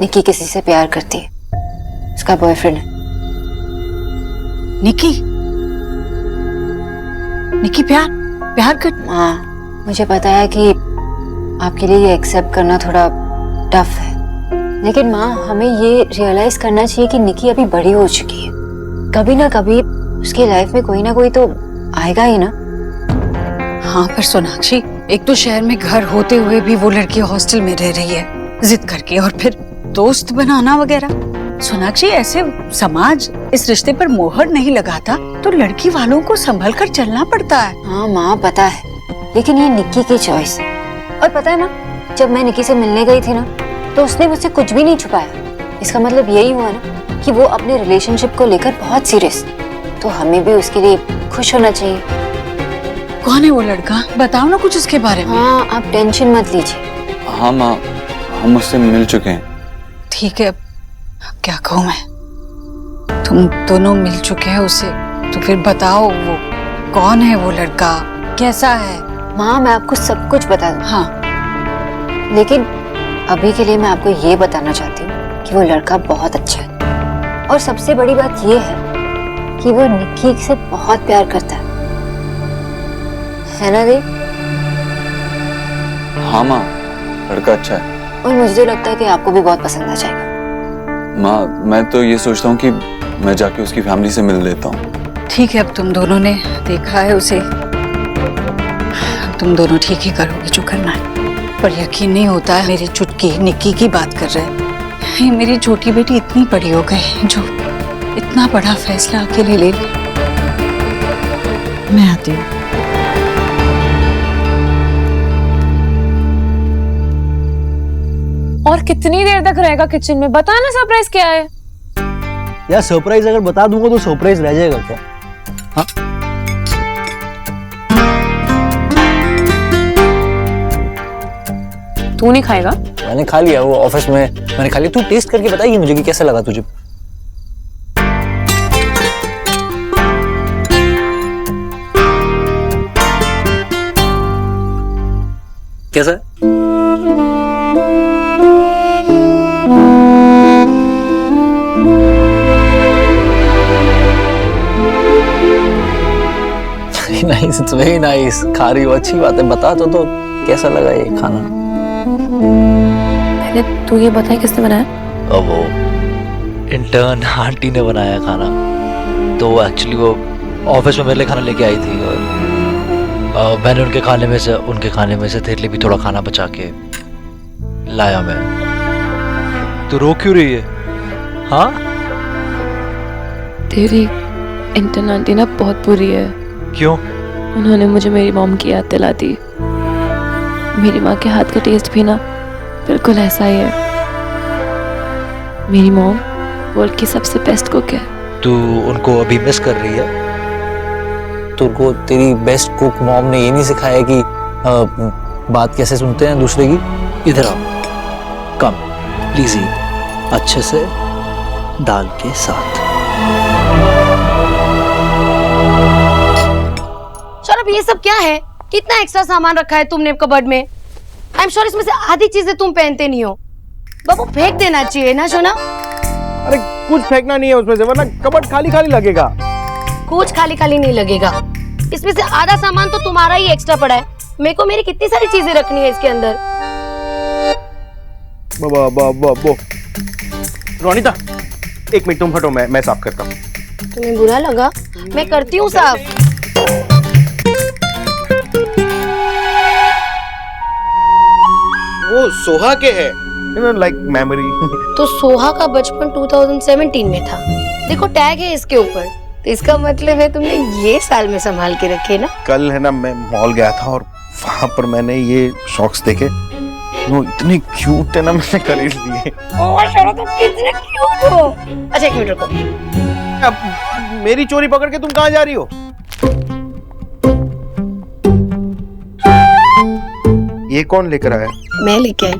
निक्की किसी से प्यार करती है, उसका बॉयफ्रेंड है। निक्की प्यार कर। हाँ, मुझे पता है कि आपके लिए ये एक्सेप्ट करना थोड़ा टफ है, लेकिन माँ हमें ये रियलाइज करना चाहिए कि निक्की अभी बड़ी हो चुकी है। कभी ना कभी उसकी लाइफ में कोई ना कोई तो आएगा ही ना। हाँ पर सोनाक्षी, एक तो शहर में घर होते हुए भी वो लड़की हॉस्टल में रह रही है जिद करके, और फिर दोस्त बनाना वगैरह। सोनाक्षी, ऐसे समाज इस रिश्ते पर मोहर नहीं लगाता तो लड़की वालों को संभल कर चलना पड़ता है। हाँ माँ पता है, लेकिन ये निक्की की चॉइस है। और पता है ना, जब मैं निक्की से मिलने गई थी ना, तो उसने मुझसे कुछ भी नहीं छुपाया। इसका मतलब यही हुआ ना कि वो अपने रिलेशनशिप को लेकर बहुत सीरियस, तो हमें भी उसके लिए खुश होना चाहिए। कौन है वो लड़का, बताओ ना कुछ उसके बारे में। हाँ, आप टेंशन मत लीजिए। हाँ माँ, हम उससे मिल चुके हैं। ठीक है, क्या कहूँ मैं, तुम दोनों मिल चुके हैं उससे, तो फिर बताओ वो कौन है, वो लड़का कैसा है। माँ मैं आपको सब कुछ बता दूँ। हाँ, लेकिन अभी के लिए मैं आपको ये बताना चाहती हूँ कि वो लड़का बहुत अच्छा है, और सबसे बड़ी बात ये है कि वो निक्की से बहुत प्यार करता है ना दी? हाँ माँ, लड़का अच्छा है। और मुझे तो लगता है कि आपको भी बहुत पसंद आ जाएगा। माँ मैं तो ये सोचता हूँ कि मैं जाके उसकी फैमिली से मिल लेता हूँ। ठीक है, अब तुम दोनों ने देखा है उसे, तुम दोनों ठीक ही करोगे जो करना है। पर यकीन नहीं होता है, मेरी चुटकी निक्की की बात कर रहे हैं। ये मेरी छोटी बेटी इतनी बड़ी हो गई जो इतना बड़ा फैसला अकेले ले ली। मैं आती हूँ। और कितनी देर तक रहेगा किचन में? बताना सरप्राइज क्या है। यार सरप्राइज अगर बता दूंगा तो सरप्राइज रह जाएगा क्या? हाँ तू नहीं खाएगा? मैंने खा लिया, वो ऑफिस में मैंने खा लिया। तू टेस्ट करके बताइए मुझे कि कैसा लगा तुझे। कैसा है? Nice, it's very nice. खा रही हो, अच्छी बात है। बता तो कैसा लगा ये खाना? पहले तू ये बता किसने बनाया? अब वो इंटर्न आंटी ने बनाया खाना। तो एक्चुअली वो ऑफिस में मेरे लिए खाना लेके आई थी, और मैंने उनके खाने में से तेरे लिए भी थोड़ा खाना बचा के लाया मैं। तू रो क्यों रही है? हाँ, तेरी इंटर्न आंटी ना बहुत बुरी है। क्यों? उन्होंने मुझे मेरी मॉम की याद दिला दी। मेरी माँ के हाथ का टेस्ट भी ना बिल्कुल ऐसा ही है। मेरी मॉम वर्ल्ड की सबसे बेस्ट कुक है। तू उनको अभी मिस कर रही है? तुमको तेरी बेस्ट कुक मॉम ने ये नहीं सिखाया कि बात कैसे सुनते हैं दूसरे की? इधर आओ, कम प्लीज ईट अच्छे से दाल के साथ। सौरभ, ये सब क्या है? कितना एक्स्ट्रा सामान रखा है तुमने कबर्ड में? आई एम श्योर इसमें से आधी चीजें तुम पहनते नहीं हो। बाबू फेंक देना चाहिए ना सोना? अरे कुछ फेंकना नहीं है उसमें से, वरना कबर्ड खाली खाली लगेगा। कुछ खाली खाली नहीं लगेगा। इसमें से आधा सामान तो तुम्हारा ही एक्स्ट्रा पड़ा है। मेरे को मेरी कितनी सारी चीजें रखनी है इसके अंदर। रोनिता, एक मिनट तुम हटो, मैं साफ करता हूँ। तुम्हें बुरा लगा? मैं करती हूँ साफ। वो सोहा के है, लाइक मेमोरी। तो सोहा का बचपन 2017 में था। देखो टैग है इसके ऊपर, तो इसका मतलब है तुमने ये साल में संभाल के रखे ना। कल है ना, मैं मॉल गया था और वहां पर मैंने ये सॉक्स देखे, वो इतने क्यूट है ना, मैंने खरीद लिए। ओह शौरभ, तुम कितने क्यूट हो। अच्छा एक मिनट रुको। अब मेरी चोरी पकड़ के तुम कहाँ जा रही हो? ये कौन लेकर आया? मैं लेके आई,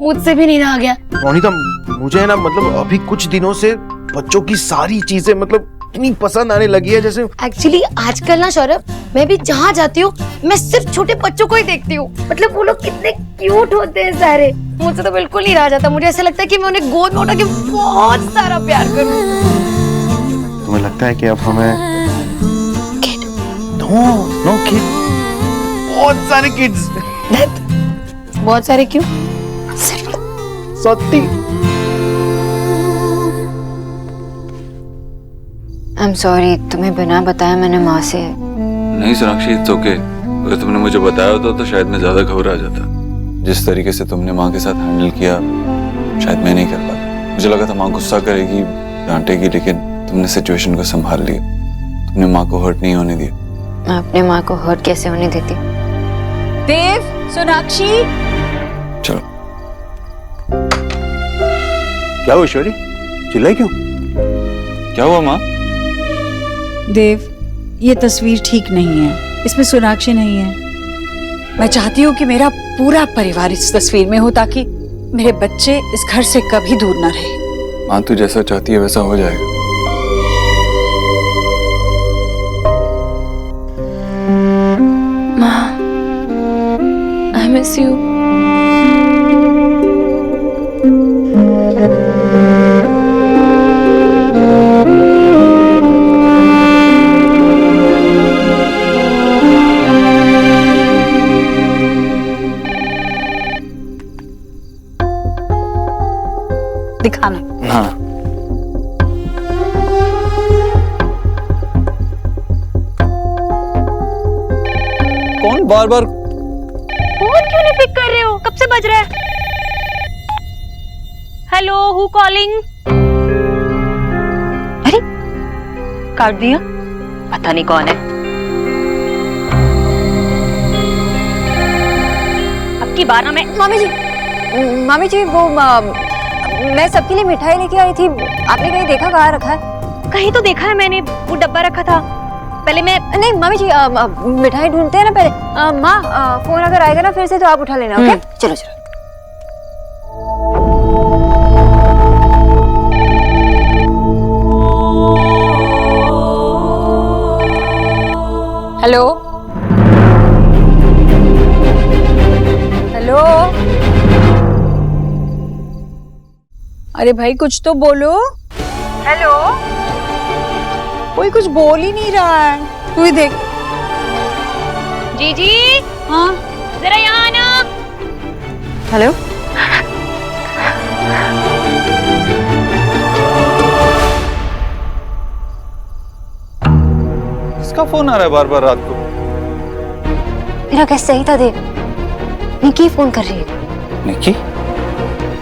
मुझसे भी नहीं रहा गया। रोनिता, मुझे है ना, मतलब अभी कुछ दिनों से बच्चों की सारी चीजें मतलब इतनी पसंद आने लगी है जैसे एक्चुअली आजकल ना सौरभ, मैं भी जहाँ जाती हूँ मैं सिर्फ छोटे बच्चों को ही देखती हूँ। मतलब वो लोग कितने क्यूट होते हैं सारे, मुझसे तो बिल्कुल नहीं रहा जाता। मुझे ऐसा लगता है कि मैं उन्हें गोद में उठा के बहुत सारा प्यार करूँ। तुम्हें लगता है कि अब हमें नो किड, बहुत सारे किड्स। बहुत सारे क्यों? सत्ती आई एम सॉरी, तुम्हें बिना बताया मैंने माँ से। नहीं सोनाक्षी, इट्स ओके। अगर तुमने मुझे बताया होता तो शायद मैं ज्यादा घबरा जाता। जिस तरीके से तुमने माँ के साथ हैंडल किया शायद मैं नहीं कर पाता। मुझे लगा था माँ गुस्सा करेगी, डांटेगी, लेकिन तुमने सिचुएशन को संभाल लिया। तुमने माँ को हर्ट नहीं होने दिया। मैं अपने माँ को हर्ट कैसे होने देती? देव, सोनाक्षी, चलो। क्या हुआ ईश्वरी, चिल्लाई क्यों? क्या हुआ माँ? देव, ये तस्वीर ठीक नहीं है, इसमें सोनाक्षी नहीं है। मैं चाहती हूँ कि मेरा पूरा परिवार इस तस्वीर में हो ताकि मेरे बच्चे इस घर से कभी दूर ना रहे। माँ तू जैसा चाहती है वैसा हो जाएगा। माँ, I miss you. दिखाना। हाँ। कौन बार बार फोन क्यों नहीं पिक कर रहे हो? कब से बज रहा है? Hello, who calling? अरे काट दिया, पता नहीं कौन है। अब की बार ना मैं मामी जी वो मैं सबके लिए मिठाई लेके आई थी, आपने कहीं देखा कहाँ रखा है? कहीं तो देखा है मैंने, वो डब्बा रखा था। पहले मैं नहीं मामी जी, मिठाई ढूंढते हैं ना पहले। माँ, फोन अगर आएगा ना फिर से तो आप उठा लेना। ओके, चलो चलो। हेलो, हेलो, अरे भाई कुछ तो बोलो। हेलो, कोई कुछ बोल ही नहीं रहा है। तू ही देख। जीजी, हाँ, जरा यहाँ आना। हेलो, इसका फोन आ रहा है बार बार रात को। मेरा कैसे सही था देव? निक्की फोन कर रही है। निक्की?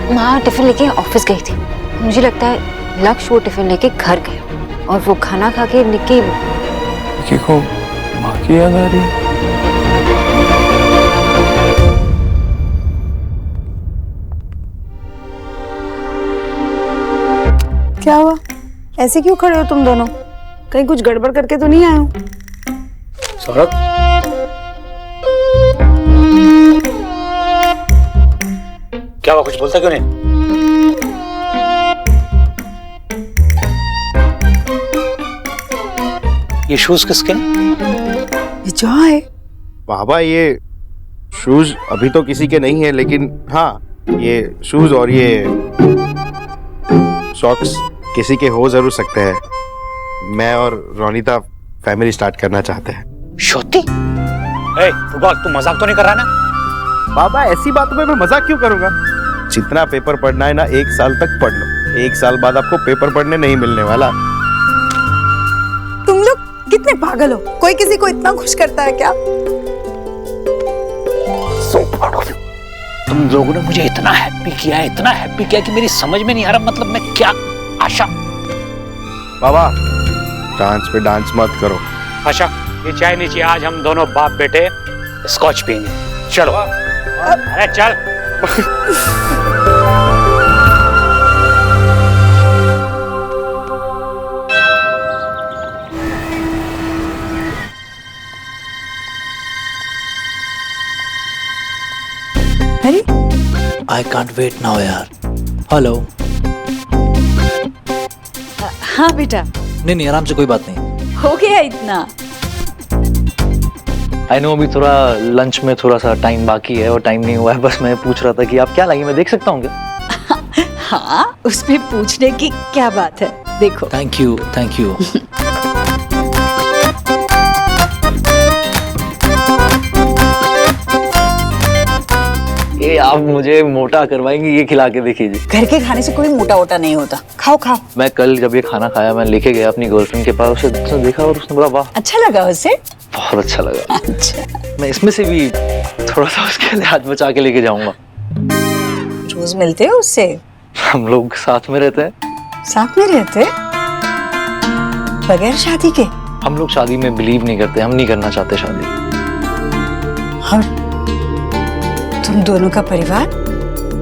माँ टिफिन लेके ऑफिस गई थी, मुझे लगता है लक्ष्य वो टिफिन लेके घर गया और वो खाना खा के निक्की को माँ की याद आ रही है। क्या हुआ? ऐसे क्यों खड़े हो तुम दोनों? कहीं कुछ गड़बड़ करके तो नहीं आए हो? सौरभ, क्या हुआ? कुछ बोलता क्यों नहीं? ये शूज किसके? ये जॉय। बाबा ये शूज अभी तो किसी के नहीं है, लेकिन हाँ ये शूज और ये सॉक्स किसी के हो जरूर सकते हैं। मैं और रोनिता फैमिली स्टार्ट करना चाहते हैं। श्योती? फुटबॉल, तू मजाक तो नहीं कर रहा ना? बाबा ऐसी बातों में मैं मजाक क्यों करूंगा? जितना पेपर पढ़ना है ना 1 साल तक पढ़ लो, 1 साल बाद आपको पेपर पढ़ने नहीं मिलने वाला। तुम लोग कितने पागल हो? कोई किसी को इतना खुश करता है क्या? So proud of you. तुम लोगों ने मुझे इतना हैप्पी किया कि मेरी समझ में नहीं आ रहा, मतलब मैं क्या आशा। बाबा डांस पे डांस मत करो। आशा, ये चाय नीचे, आज हम दोनों बाप बेटे स्कॉच पियेंगे। चलो। अरे चल। अरे आई कांट वेट नाउ यार। हेलो। हाँ बेटा, नहीं आराम से, कोई बात नहीं। हो गया इतना? आई नो अभी थोड़ा लंच में थोड़ा सा टाइम बाकी है और टाइम नहीं हुआ है, बस मैं पूछ रहा था कि आप क्या लाएंगे, मैं देख सकता हूँ क्या? हाँ, उसमें पूछने की क्या बात है, देखो। Thank you, thank you. ये आप मुझे मोटा करवाएंगे, ये खिला के देखिए। घर के खाने से कोई मोटा वोटा नहीं होता, खाओ खाओ। मैं कल जब ये खाना खाया, मैं लेके गया अपनी गर्लफ्रेंड के पास, उसने देखा और उसने बोला वाह। अच्छा लगा उसे? बहुत अच्छा लगा। अच्छा, मैं इसमें से भी थोड़ा सा उसके लिए हाथ बचा के लेके जाऊंगा। रोज मिलते हो उससे? हम लोग साथ में रहते हैं। साथ में रहते? बगैर शादी के? हम लोग शादी में बिलीव नहीं करते, हम नहीं करना चाहते शादी। और तुम दोनों का परिवार,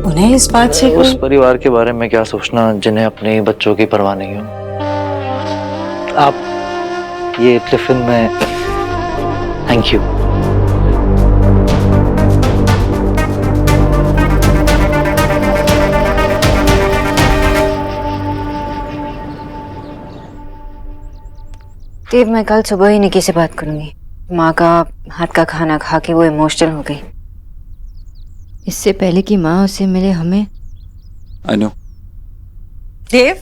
उन्हें इस बात से उस परिवार के बारे में क्या सोचना जिन्हें अपने बच्चों की परवाह नहीं हो। आप ये टिफिन में, थैंक यू। देव, मैं कल सुबह ही निकी से बात करूंगी। माँ का हाथ का खाना खा के वो इमोशनल हो गई। इससे पहले कि माँ उससे मिले हमें। I know. देव,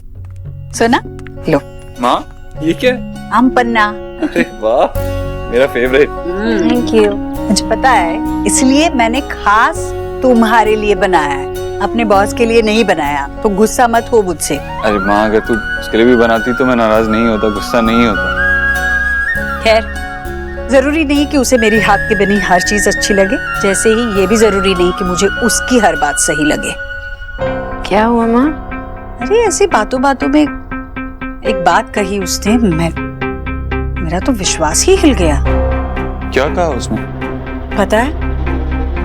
सुना? लो। माँ, ये क्या? आम पन्ना। अरे वाह, मेरा फेवरेट। Thank you. मुझे पता है, इसलिए मैंने खास तुम्हारे लिए बनाया है, अपने बॉस के लिए नहीं बनाया, तो गुस्सा मत हो मुझसे। अरे माँ, अगर तू उसके लिए भी बनाती तो मैं नाराज नहीं होता, गुस्सा नहीं होता। खैर, जरूरी नहीं कि उसे मेरी हाथ की बनी हर चीज अच्छी लगे, जैसे ही ये भी जरूरी नहीं कि मुझे उसकी हर बात सही लगे। क्या हुआ माँ? अरे ऐसी बातों बातों में एक बात कही उसने, मेरा तो विश्वास ही हिल गया। क्या कहा उसने? पता है,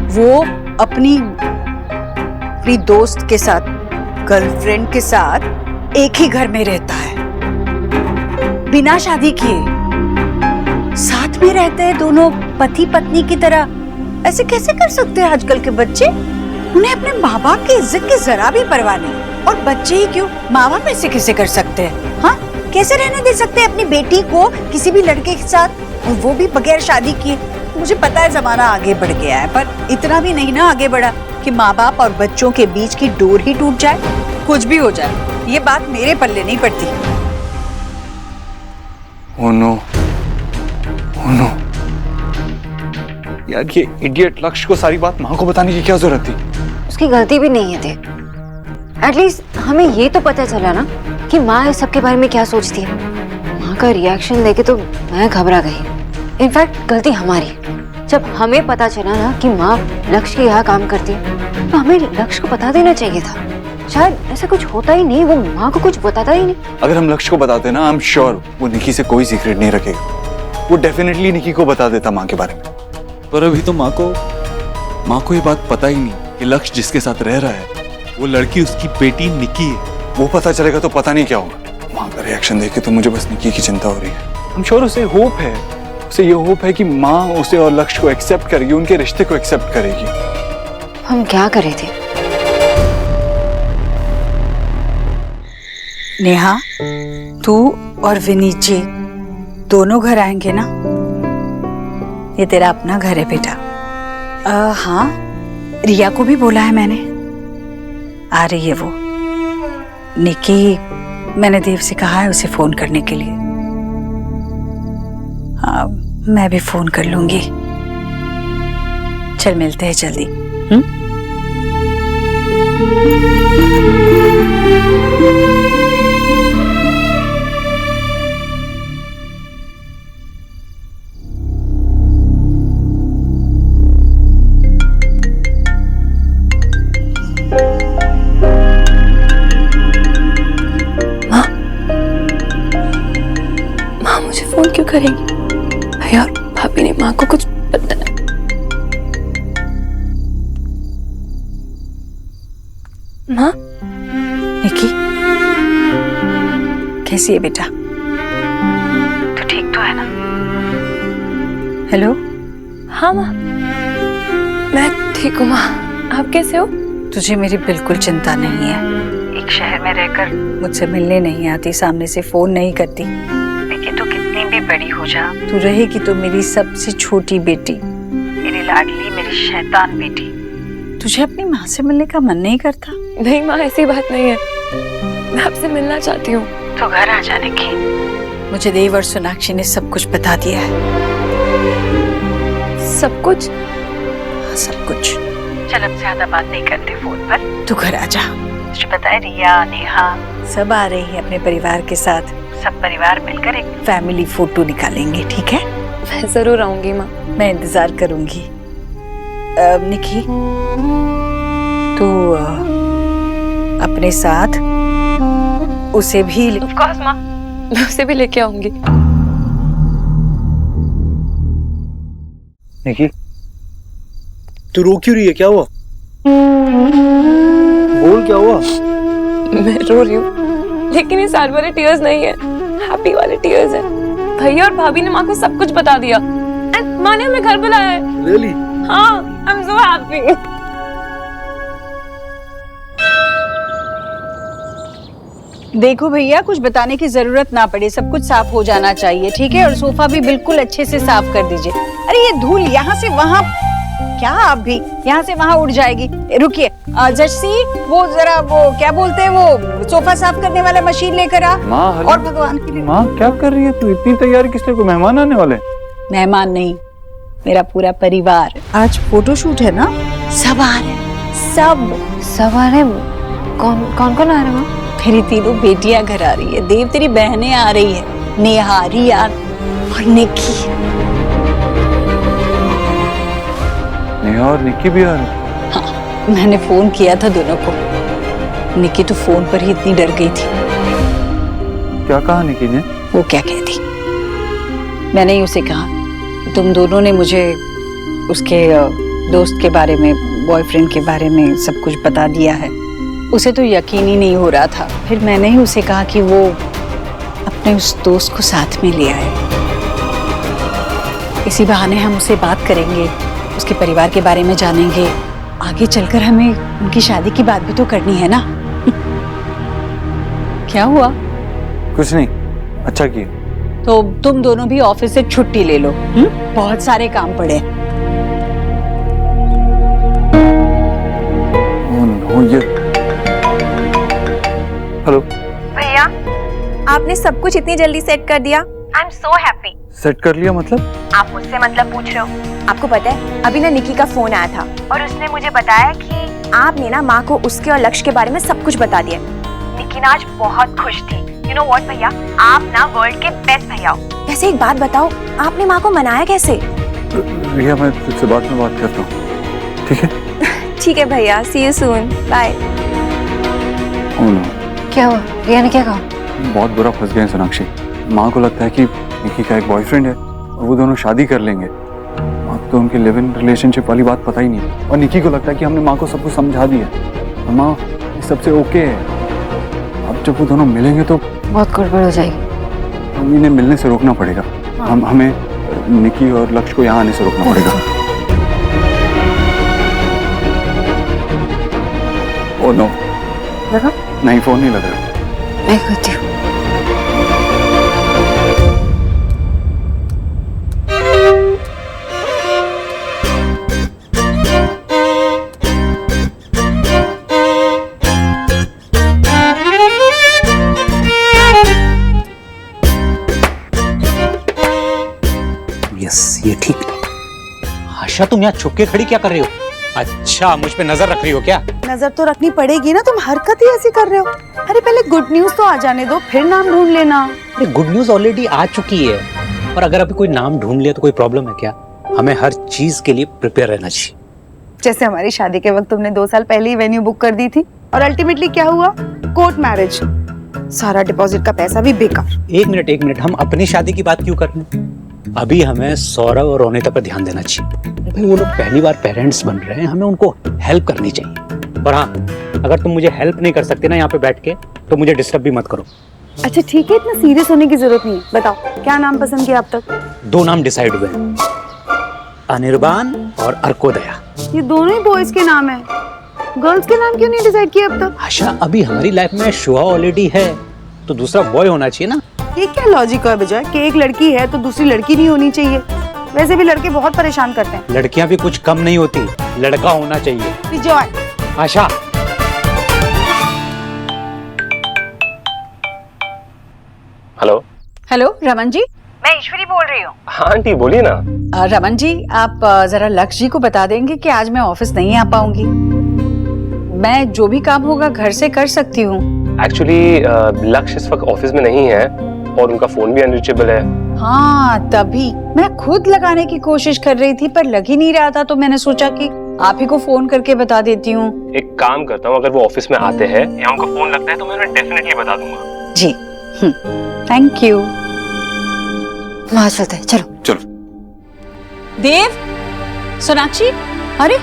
वो अपनी दोस्त के साथ, गर्लफ्रेंड के साथ एक ही घर में रहता है, बिना शादी किए। साथ में रहते हैं दोनों पति पत्नी की तरह। ऐसे कैसे कर सकते हैं आजकल के बच्चे? उन्हें अपने माँ बाप की इज्जत की जरा भी परवाह नहीं। और बच्चे ही क्यों, माँ बाप ऐसे कैसे कर सकते हैं? हाँ, कैसे रहने दे सकते हैं अपनी बेटी को किसी भी लड़के के साथ, और वो भी बगैर शादी किए? मुझे पता है जमाना आगे बढ़ गया है, पर इतना भी नहीं ना आगे बढ़ा कि माँ बाप और बच्चों के बीच की डोर ही टूट जाए। कुछ भी हो जाए, ये बात मेरे पल्ले नहीं पड़ती। Oh no, oh no. यार ये इडियट लक्ष्य को सारी बात माँ को बताने की क्या जरूरत थी? उसकी गलती भी नहीं है देव। एटलीस्ट हमें ये तो पता चला ना कि माँ इस सब के बारे में क्या सोचती है। माँ का रिएक्शन देखे तो मैं घबरा गई। इनफैक्ट गलती हमारी। जब हमें पता चला ना कि माँ लक्ष्य के यहाँ काम करती है, तो हमें लक्ष्य को बता देना चाहिए था। शायद ऐसा कुछ होता ही नहीं, वो माँ को कुछ बताता ही नहीं। अगर हम लक्ष्य को बताते ना, आई एम श्योर वो निकी से कोई सीक्रेट नहीं रखेगा। वो डेफिनेटली निकी को बता देता माँ के बारे में। पर अभी तो माँ को ये बात पता ही नहीं कि लक्ष्य जिसके साथ रह रहा है वो लड़की उसकी बेटी निकी है। वो पता चलेगा तो पता नहीं क्या होगा। माँ का रिएक्शन देख के तो मुझे बस निकी की चिंता हो रही है। आई एम श्योर उसे होप है, उसे ये होप है कि माँ उसे और लक्ष्य को एक्सेप्ट करेगी, उनके रिश्ते को एक्सेप्ट करेगी। हम क्या करे थे? नेहा, तू और विनीत जी दोनों घर आएंगे ना? ये तेरा अपना घर है बेटा। हाँ, रिया को भी बोला है मैंने, आ रही है वो। निकी, मैंने देव से कहा है उसे फोन करने के लिए। हाँ, मैं भी फोन कर लूंगी। चल मिलते हैं जल्दी। माँ मुझे फोन क्यों करेंगी? भैया और भाभी ने माँ को कुछ बताया? माँ, निकी, कैसी है बेटा? तो ठीक तो है ना? हेलो। हाँ माँ, मैं ठीक हूँ माँ। आप कैसे हो? तुझे मेरी बिल्कुल चिंता नहीं है। एक शहर में रहकर मुझसे मिलने नहीं आती, सामने से फोन नहीं करती, लेकिन तू कितनी भी बड़ी हो जा, तू रहेगी तो मेरी सबसे छोटी बेटी, मेरी लाडली, मेरी शैतान बेटी। तुझे अपनी माँ से मिलने का मन नहीं करता? नहीं माँ, ऐसी बात नहीं है, मैं आपसे मिलना चाहती हूँ। तो घर आ जाने की। मुझे देव और सोनाक्षी ने सब कुछ बता दिया है। सब कुछ? हाँ, सब कुछ। चल अब ज्यादा बात नहीं करते फोन पर, तू घर आ जा। तुझे पता है रिया, नेहा सब आ रही है अपने परिवार के साथ, सब परिवार मिलकर एक फैमिली फोटो निकालेंगे, ठीक है? मैं जरूर आऊंगी माँ। मैं इंतजार करूंगी। निकी, तू अपने साथ उसे भी ऑफ कोर्स माँ, मैं उसे भी लेके आऊंगी। निकी, तू रो क्यों रही है? क्या हुआ? बोल, क्या हुआ? मैं रो रही हूँ, लेकिन ये सैड वाले टीयर्स नहीं है, हैप्पी वाले टीयर्स है। भैया और भाभी ने माँ को सब कुछ बता दिया एंड माँ ने हमें घर बुलाया है। रियली? हाँ, आई एम सो हैप्पी। देखो भैया, कुछ बताने की जरूरत ना पड़े, सब कुछ साफ हो जाना चाहिए, ठीक है? और सोफा भी बिल्कुल अच्छे से साफ कर दीजिए। अरे ये धूल यहाँ से वहाँ, क्या आप भी यहाँ से वहाँ उड़ जाएगी। रुकिए जर्सी, वो जरा वो क्या बोलते हैं, वो सोफा साफ करने वाला मशीन लेकर आ। और भगवान के लिए। माँ क्या कर रही है तू? इतनी तैयारी किस लिए? कोई मेहमान आने वाले? मेहमान नहीं, मेरा पूरा परिवार। आज फोटोशूट है ना, सब आ रहे हैं, सब आ रहे हैं। कौन कौन आ रहे हैं? तेरी तीनों बेटियां घर आ रही है, देव तेरी बहनें आ रही है, नेहा, रिया और निकी। नेहा और निकी भी आ रही? हाँ, मैंने फोन किया था दोनों को। निकी तो फोन पर ही इतनी डर गई थी। क्या कहा निकी ने? वो क्या कहती, मैंने ही उसे कहा कि तुम दोनों ने मुझे उसके दोस्त के बारे में, बॉयफ्रेंड के बारे में सब कुछ बता दिया है। उसे तो यकीन ही नहीं हो रहा था। फिर मैंने ही उसे कहा कि वो अपने उस दोस्त को साथ में ले आए, इसी बहाने हम उससे बात करेंगे, उसके परिवार के बारे में जानेंगे। आगे चलकर हमें उनकी शादी की बात भी तो करनी है ना। क्या हुआ? कुछ नहीं, अच्छा किया। तो तुम दोनों भी ऑफिस से छुट्टी ले लो, बहुत सारे काम पड़े। हेलो भैया, आपने सब कुछ इतनी जल्दी सेट कर दिया। I am so happy. Set कर लिया मतलब? आप मुझसे मतलब पूछ रहे हो? आपको पता है अभी ना निकी का फोन आया था और उसने मुझे बताया कि आपने ना माँ को उसके और लक्ष्य के बारे में सब कुछ बता दिया। निकी ना आज बहुत खुश थी। यू नो व्हाट भैया, आप ना वर्ल्ड के बेस्ट भैया हो। वैसे एक बात बताओ, आपने माँ को मनाया कैसे? रिया, मैं तुझसे बाद में बात करता हूँ, ठीक है? ठीक है भैया, सी यू सून, बाय। क्या हुआ? रिया ने क्या कहा? बहुत बुरा फंस गए सोनाक्षी। माँ को लगता है कि निकी का एक बॉयफ्रेंड है और वो दोनों शादी कर लेंगे। माँ को तो उनके लिव इन रिलेशनशिप वाली बात पता ही नहीं, और निकी को लगता है कि हमने माँ को सब कुछ समझा दिया और माँ इस सबसे ओके है। अब जब वो दोनों मिलेंगे तो बहुत गड़बड़ हो जाएगी। हम इन्हें मिलने से रोकना पड़ेगा। हमें निकी और लक्ष्य को यहाँ आने से रोकना पड़ेगा। ओ नो, नहीं फोन नहीं लग रहा। मैं करती हूँ। यस, ये ठीक। आशा, तुम यहाँ छुप के खड़ी क्या कर रही हो? अच्छा, मुझ पे नजर रख रही हो क्या? नजर तो रखनी पड़ेगी ना, तुम हरकत ही ऐसी कर रहे हो। अरे पहले गुड न्यूज तो आ जाने दो, फिर नाम ढूंढ लेना। अरे गुड न्यूज ऑलरेडी आ चुकी है, और अगर अभी कोई नाम ढूंढ लिया तो कोई प्रॉब्लम है क्या? हमें हर चीज के लिए प्रिपेयर रहना चाहिए। जैसे हमारी शादी के वक्त तुमने 2 साल पहले ही वेन्यू बुक कर दी थी और अल्टीमेटली क्या हुआ? कोर्ट मैरिज, सारा डिपॉजिट का पैसा भी बेकार। एक मिनट, हम अपनी शादी की बात क्यों कर रहे हैं? अभी हमें सौरभ और रोनिता पर ध्यान देना चाहिए। भाई वो लोग पहली बार पेरेंट्स बन रहे हैं, हमें उनको हेल्प करनी चाहिए। और हाँ, अगर तुम मुझे हेल्प नहीं कर सकते ना यहाँ पे बैठ के, तो मुझे डिस्टर्ब भी मत करो। अच्छा ठीक है, इतना सीरियस होने की जरूरत नहीं। बताओ क्या नाम पसंद किया अब तक? 2 नाम डिसाइड हुए हैं, अनिर्बान और अर्कोदया। ये दोनों ही बॉयज के नाम है। गर्ल्स के नाम क्यों नहीं डिसाइड किया अब तक? आशा, अभी हमारी लाइफ में शुआ ऑलरेडी है, तो दूसरा बॉय होना चाहिए ना। ये क्या लॉजिक है विजय कि एक लड़की है तो दूसरी लड़की नहीं होनी चाहिए? वैसे भी लड़के बहुत परेशान करते हैं। लड़कियां भी कुछ कम नहीं होती, लड़का होना चाहिए। विजय, आशा, हेलो। हेलो रमन जी। मैं ईश्वरी बोल रही हूँ। हाँ आंटी बोलिए ना। रमन जी, आप जरा लक्ष्य जी को बता देंगे कि आज मैं ऑफिस नहीं आ पाऊंगी। मैं जो भी काम होगा घर से कर सकती हूँ। एक्चुअली लक्ष्य इस वक्त ऑफिस में नहीं है और उनका फोन भी अनरीचेबल है। हाँ, तभी मैं खुद लगाने की कोशिश कर रही थी पर लग ही नहीं रहा था, तो मैंने सोचा कि आप ही को फोन करके बता देती हूँ। एक काम करता हूँ, अगर वो ऑफिस में आते हैं या उनका फोन लगता है तो मैं उन्हें डेफिनेटली बता दूंगा। जी, थैंक यू। वहां चलते हैं, चलो। चलो। देव, सोनाक्षी, अरे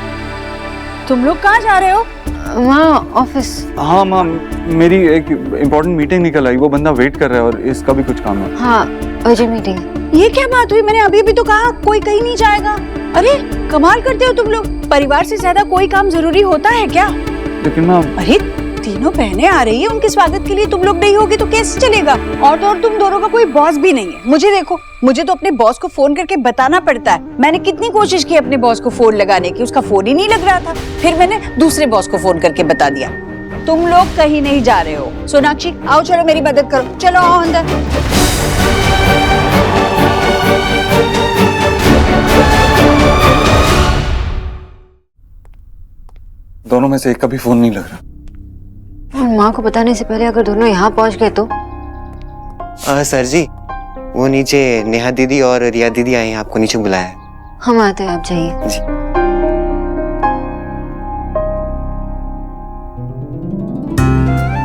तुम लोग कहाँ जा रहे हो? वहाँ ऑफिस। हाँ माँ, मेरी एक इम्पोर्टेंट मीटिंग निकल आई, वो बंदा वेट कर रहा है और इसका भी कुछ काम है। हाँ, अर्जेंट मीटिंग है। ये क्या बात हुई? मैंने अभी भी तो कहा कोई कहीं नहीं जाएगा। अरे कमाल करते हो तुम लोग, परिवार से ज्यादा कोई काम जरूरी होता है क्या? लेकिन माँ, अरे तीनों बहनें आ रही है, उनके स्वागत के लिए तुम लोग नहीं होगे तो कैसे चलेगा? और तो और तुम दोनों का कोई बॉस भी नहीं है। मुझे देखो, मुझे तो अपने बॉस को फोन करके बताना पड़ता है। मैंने कितनी कोशिश की अपने बॉस को फोन लगाने की, उसका फोन ही नहीं लग रहा था। फिर मैंने दूसरे बॉस को फोन करके बता दिया। तुम लोग कहीं नहीं जा रहे हो। सोनाक्षी आओ, चलो मेरी मदद करो, चलो आओ अंदर। दोनों में से एक का भी फोन नहीं लग रहा। और माँ को बताने से पहले अगर दोनों यहाँ पहुँच गए तो? सर जी, वो नीचे नेहा दीदी और रिया दीदी आई हैं, आपको नीचे बुलाया है। हम आते हैं, आप जाइए। जी।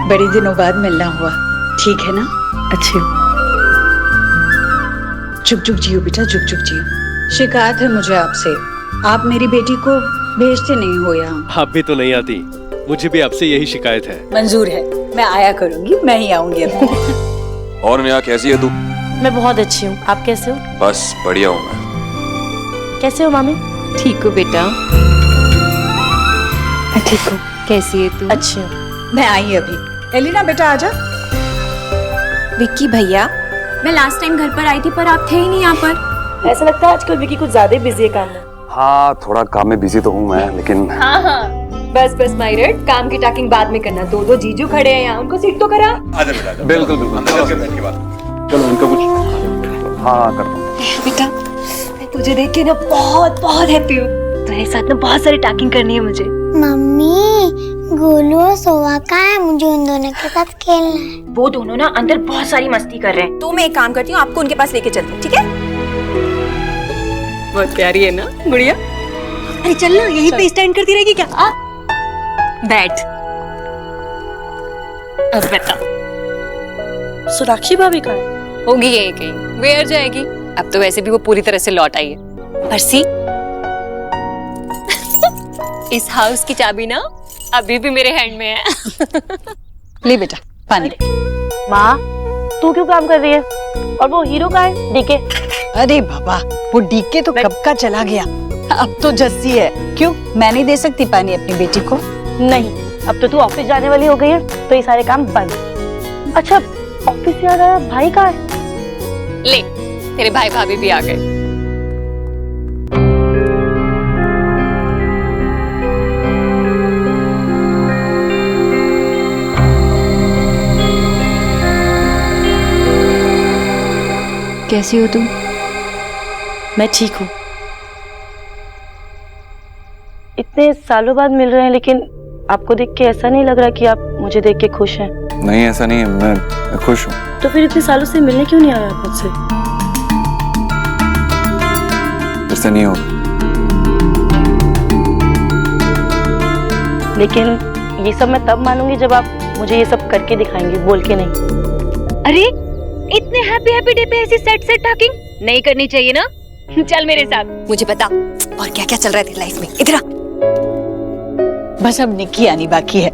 बड़े दिनों बाद मिलना हुआ, ठीक है ना? अच्छी हो। चुप चुप जियो बेटा, चुप चुप जियो। शिकायत है मुझे आपसे, आप मेरी बेटी को भेजते नहीं हो यहाँ। आप भी तो नहीं आती, मुझे भी आपसे यही शिकायत है। मंजूर है, मैं आया करूंगी, मैं ही आऊंगी अब। और नेहा कैसी है तू? मैं बहुत अच्छी हूँ, आप कैसे हो? बस बढ़िया हूँ मैं। कैसे हो मामी? ठीक हो बेटा? मैं ठीक हूँ। कैसी है तू? अच्छी हूँ। मैं आई अभी। एलिना बेटा आजा। विक्की भैया, मैं लास्ट टाइम घर पर आई थी पर आप थे ही नहीं यहाँ पर। ऐसा लगता है आजकल विक्की कुछ ज्यादा बिजी है काम में। हाँ, थोड़ा काम में बिजी तो हूँ मैं, लेकिन हाँ हाँ, बस बस माइरट, काम की टॉकिंग बाद में करना। दो जीजू खड़े हैं यहाँ, उनको सीट तो करा। बिल्कुल बिल्कुल, चलो उनका कुछ। हाँ करता हूँ। बेटा, मैं तुझे देख के ना बहुत बहुत हैप्पी हूँ। तुम्हारे साथ ना बहुत सारी टॉकिंग करनी है मुझे। मम्मी, गोलू और सोवा कहाँ है? मुझे उन दोनों के साथ खेलना है। वो दोनों ना अंदर बहुत सारी मस्ती कर रहे हैं, तो मैं एक काम करती हूँ, आपको उनके पास लेके चलती हूँ, ठीक है? बहुत प्यारी है ना गुड़िया? अरे चल ना, यहीं पे स्टैंड करती रहेगी क्या? बैठ। अब बता, सोनाक्षी भाभी कहाँ है? होगी यहीं कहीं, वेयर जाएगी? अब तो वैसे भी वो पूरी तरह से लौट आई है। परसी, इस हाउस की चाबी ना अभी भी मेरे हैंड में है। ले बेटा पानी। माँ, तू क्यों काम कर रही है? और वो हीरो का है, डीके? अरे बाबा, वो डीके तो कब का चला गया, अब तो जस्सी है। क्यों, मैं नहीं दे सकती पानी अपनी बेटी को? नहीं, अब तो तू ऑफिस जाने वाली हो गई है, तो ये सारे काम बंद। अच्छा, ऑफिस से आ रहा भाई कहाँ है? ले, तेरे भाई भाभी भी आ गए। कैसी हो तुम? मैं ठीक हूँ। इतने सालों बाद मिल रहे हैं, लेकिन आपको देख के ऐसा नहीं लग रहा कि आप मुझे देख के खुश हैं। नहीं, ऐसा नहीं है, मैं खुश हूँ। तो फिर इतने सालों से मिलने क्यों नहीं आया आप मुझसे? ऐसा नहीं होगा। लेकिन ये सब मैं तब मानूंगी जब आप मुझे ये सब करके दिखाएंगे, बोल के नहीं। अरे इतने हैप्पी हैप्पी डे पे ऐसी सेट सेट टॉकिंग नहीं करनी चाहिए ना? चल मेरे साथ, मुझे बता और क्या क्या चल रहा है तेरी लाइफ में। इधर आ। बस अब निक्की आनी बाकी है,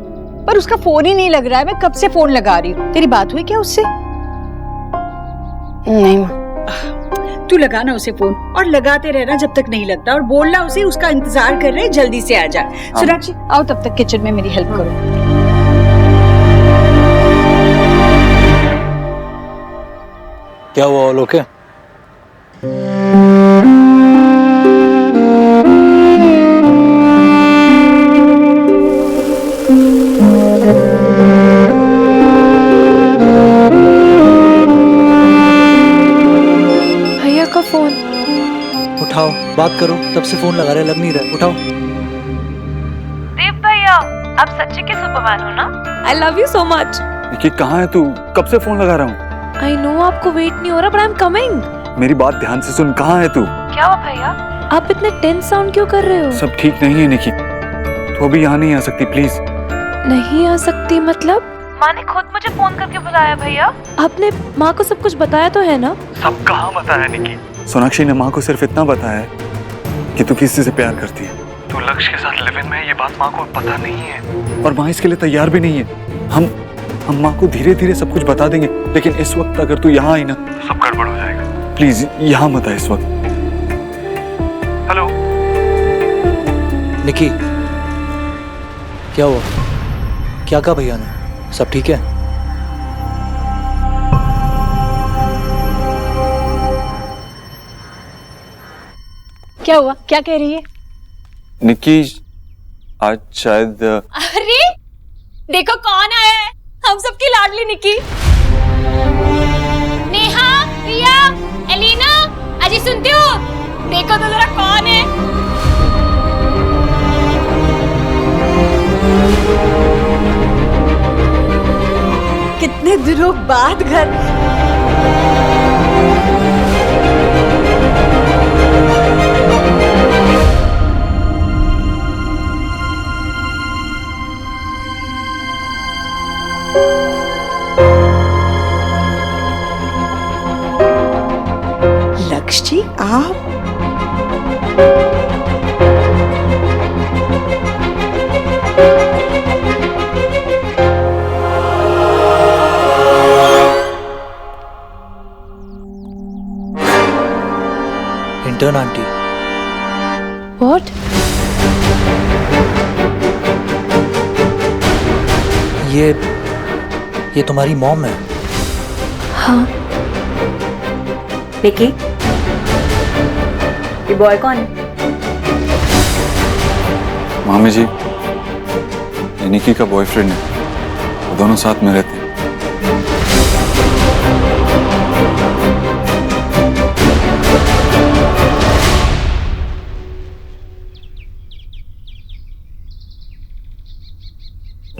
पर उसका फोन ही नहीं लग रहा है। मैं कब से फोन लगा रही हूँ। तेरी बात हुई क्या उससे? नहीं माँ। तू लगाना उसे फोन और लगाते रहना जब तक नहीं लगता, और बोलना उसे उसका इंतजार कर रहे, जल्दी से आ जा। सोनाक्षी आओ तब तक किचन में मेरी हेल्प करो। क्या हुआ ऑल ओके? भैया का फोन। उठाओ, बात करो, तब से फोन लगा रहे, लग नहीं रहा, उठाओ। देव भैया, आप सच्ची के सुपरमैन हो ना? I love you so much. Nikki कहाँ है तू? कब से फोन लगा रहा हूँ। आई नो आपको वेट नहीं हो रहा, बट आई एम कमिंग। मेरी बात ध्यान से सुन, कहाँ है तू? क्या हुआ भैया? आप इतने टेंस साउंड क्यों कर रहे हो? सब ठीक नहीं है निकी, तू अभी यहाँ नहीं आ सकती प्लीज। नहीं आ सकती मतलब? माँ ने खुद मुझे फोन करके बुलाया भैया। आपने माँ को सब कुछ बताया तो है ना? सब कहाँ बताया निकी? सोनाक्षी ने माँ को सिर्फ इतना बताया है कि तू किसी से प्यार करती है। तू लक्ष्य के साथ लिव इन में है, ये बात माँ को पता नहीं है और माँ इसके लिए तैयार भी नहीं है। हम माँ को धीरे धीरे सब कुछ बता देंगे, लेकिन इस वक्त अगर तू यहाँ आई ना तो सब गड़बड़ हो जाएगा। प्लीज यहाँ मत आ इस वक्त। हेलो निकी, क्या हुआ? क्या कहा भैया ने? सब ठीक है? क्या हुआ? क्या कह रही है? निकी आज शायद अरे देखो कौन आया है, हम सबकी लाडली निकी। नेहा, रिया, एलिना, अजी सुनते हो? देखो तो जरा कौन है। कितने दिनों बाद घर। लक्ष्य जी आप? Intern aunty. व्हाट? ये तुम्हारी मॉम है? हाँ। निकी, ये बॉय कौन है? मामी जी, ये निकी का बॉयफ्रेंड है, वो दोनों साथ में रहते हैं।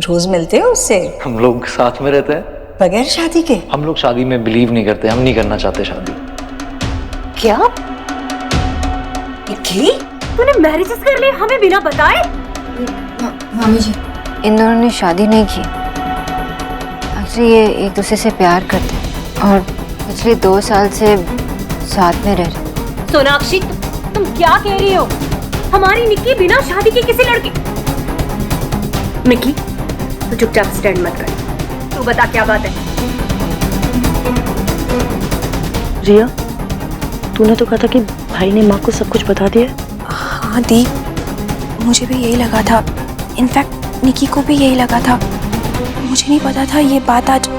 रोज मिलते हो उससे? हम लोग साथ में रहते हैं बगैर शादी के? हम लोग शादी में बिलीव नहीं करते, हम नहीं करना चाहते शादी। क्या? निकी, तूने मैरिजेस कर लिए हमें बिना बताए? मामी जी, इन दोनों ने शादी नहीं की। एक्चुअली ये एक दूसरे से प्यार करते हैं और पिछले 2 साल से साथ में रह रहे। सोनाक्षी, तुम क्या कह रही हो? हमारी निकी बिना शादी के किसी लड़की? निकी, तू चुपचाप स्टैंड मत कर, तू बता क्या बात है? रिया, तूने तो कहा था कि भाई ने माँ को सब कुछ बता दिया। हाँ दी, मुझे भी यही लगा था। इनफैक्ट निकी को भी यही लगा था। मुझे नहीं पता था ये बात आज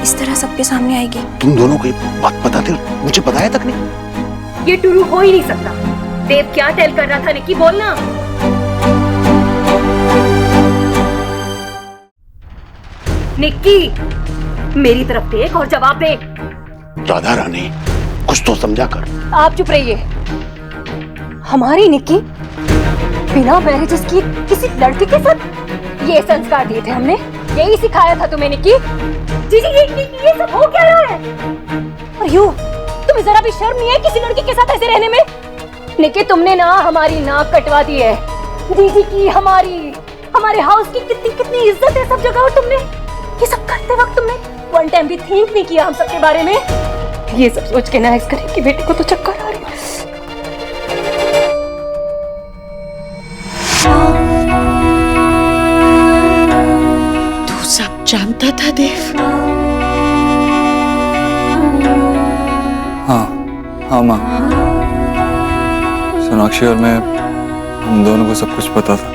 इस तरह सबके सामने आएगी। तुम दोनों को ये बात बताते हो, मुझे बताया तक नहीं। ये ट्रू हो ही नहीं सकता। देव क्या टेल कर रहा था निकी, बोलना। निक्की, मेरी तरफ देख और जवाब दे। राधा रानी, कुछ तो समझा कर। आप चुप रहिए। हमारी निक्की बिना मैरिजेस की किसी लड़के के साथ? ये संस्कार दिए थे हमने, यही सिखाया था तुम्हें निक्की। जी जी, ये सब हो क्या रहा है? और यू, तुम्हें जरा भी शर्म नहीं है किसी लड़की के साथ ऐसे रहने में? निक्की, तुमने ना हमारी नाक कटवा दी है। दीदी की, हमारे हाउस की कितनी इज्जत है सब जगह, और तुमने ये सब करते वक्त तुमने वन टाइम भी थिंक नहीं किया हम सबके बारे में? ये सब सोच के ना करें कि बेटे को तो चक्कर आ रही है। तू सब जानता था देव? हाँ माँ, सोनाक्षी और मैं, हम दोनों को सब कुछ पता था।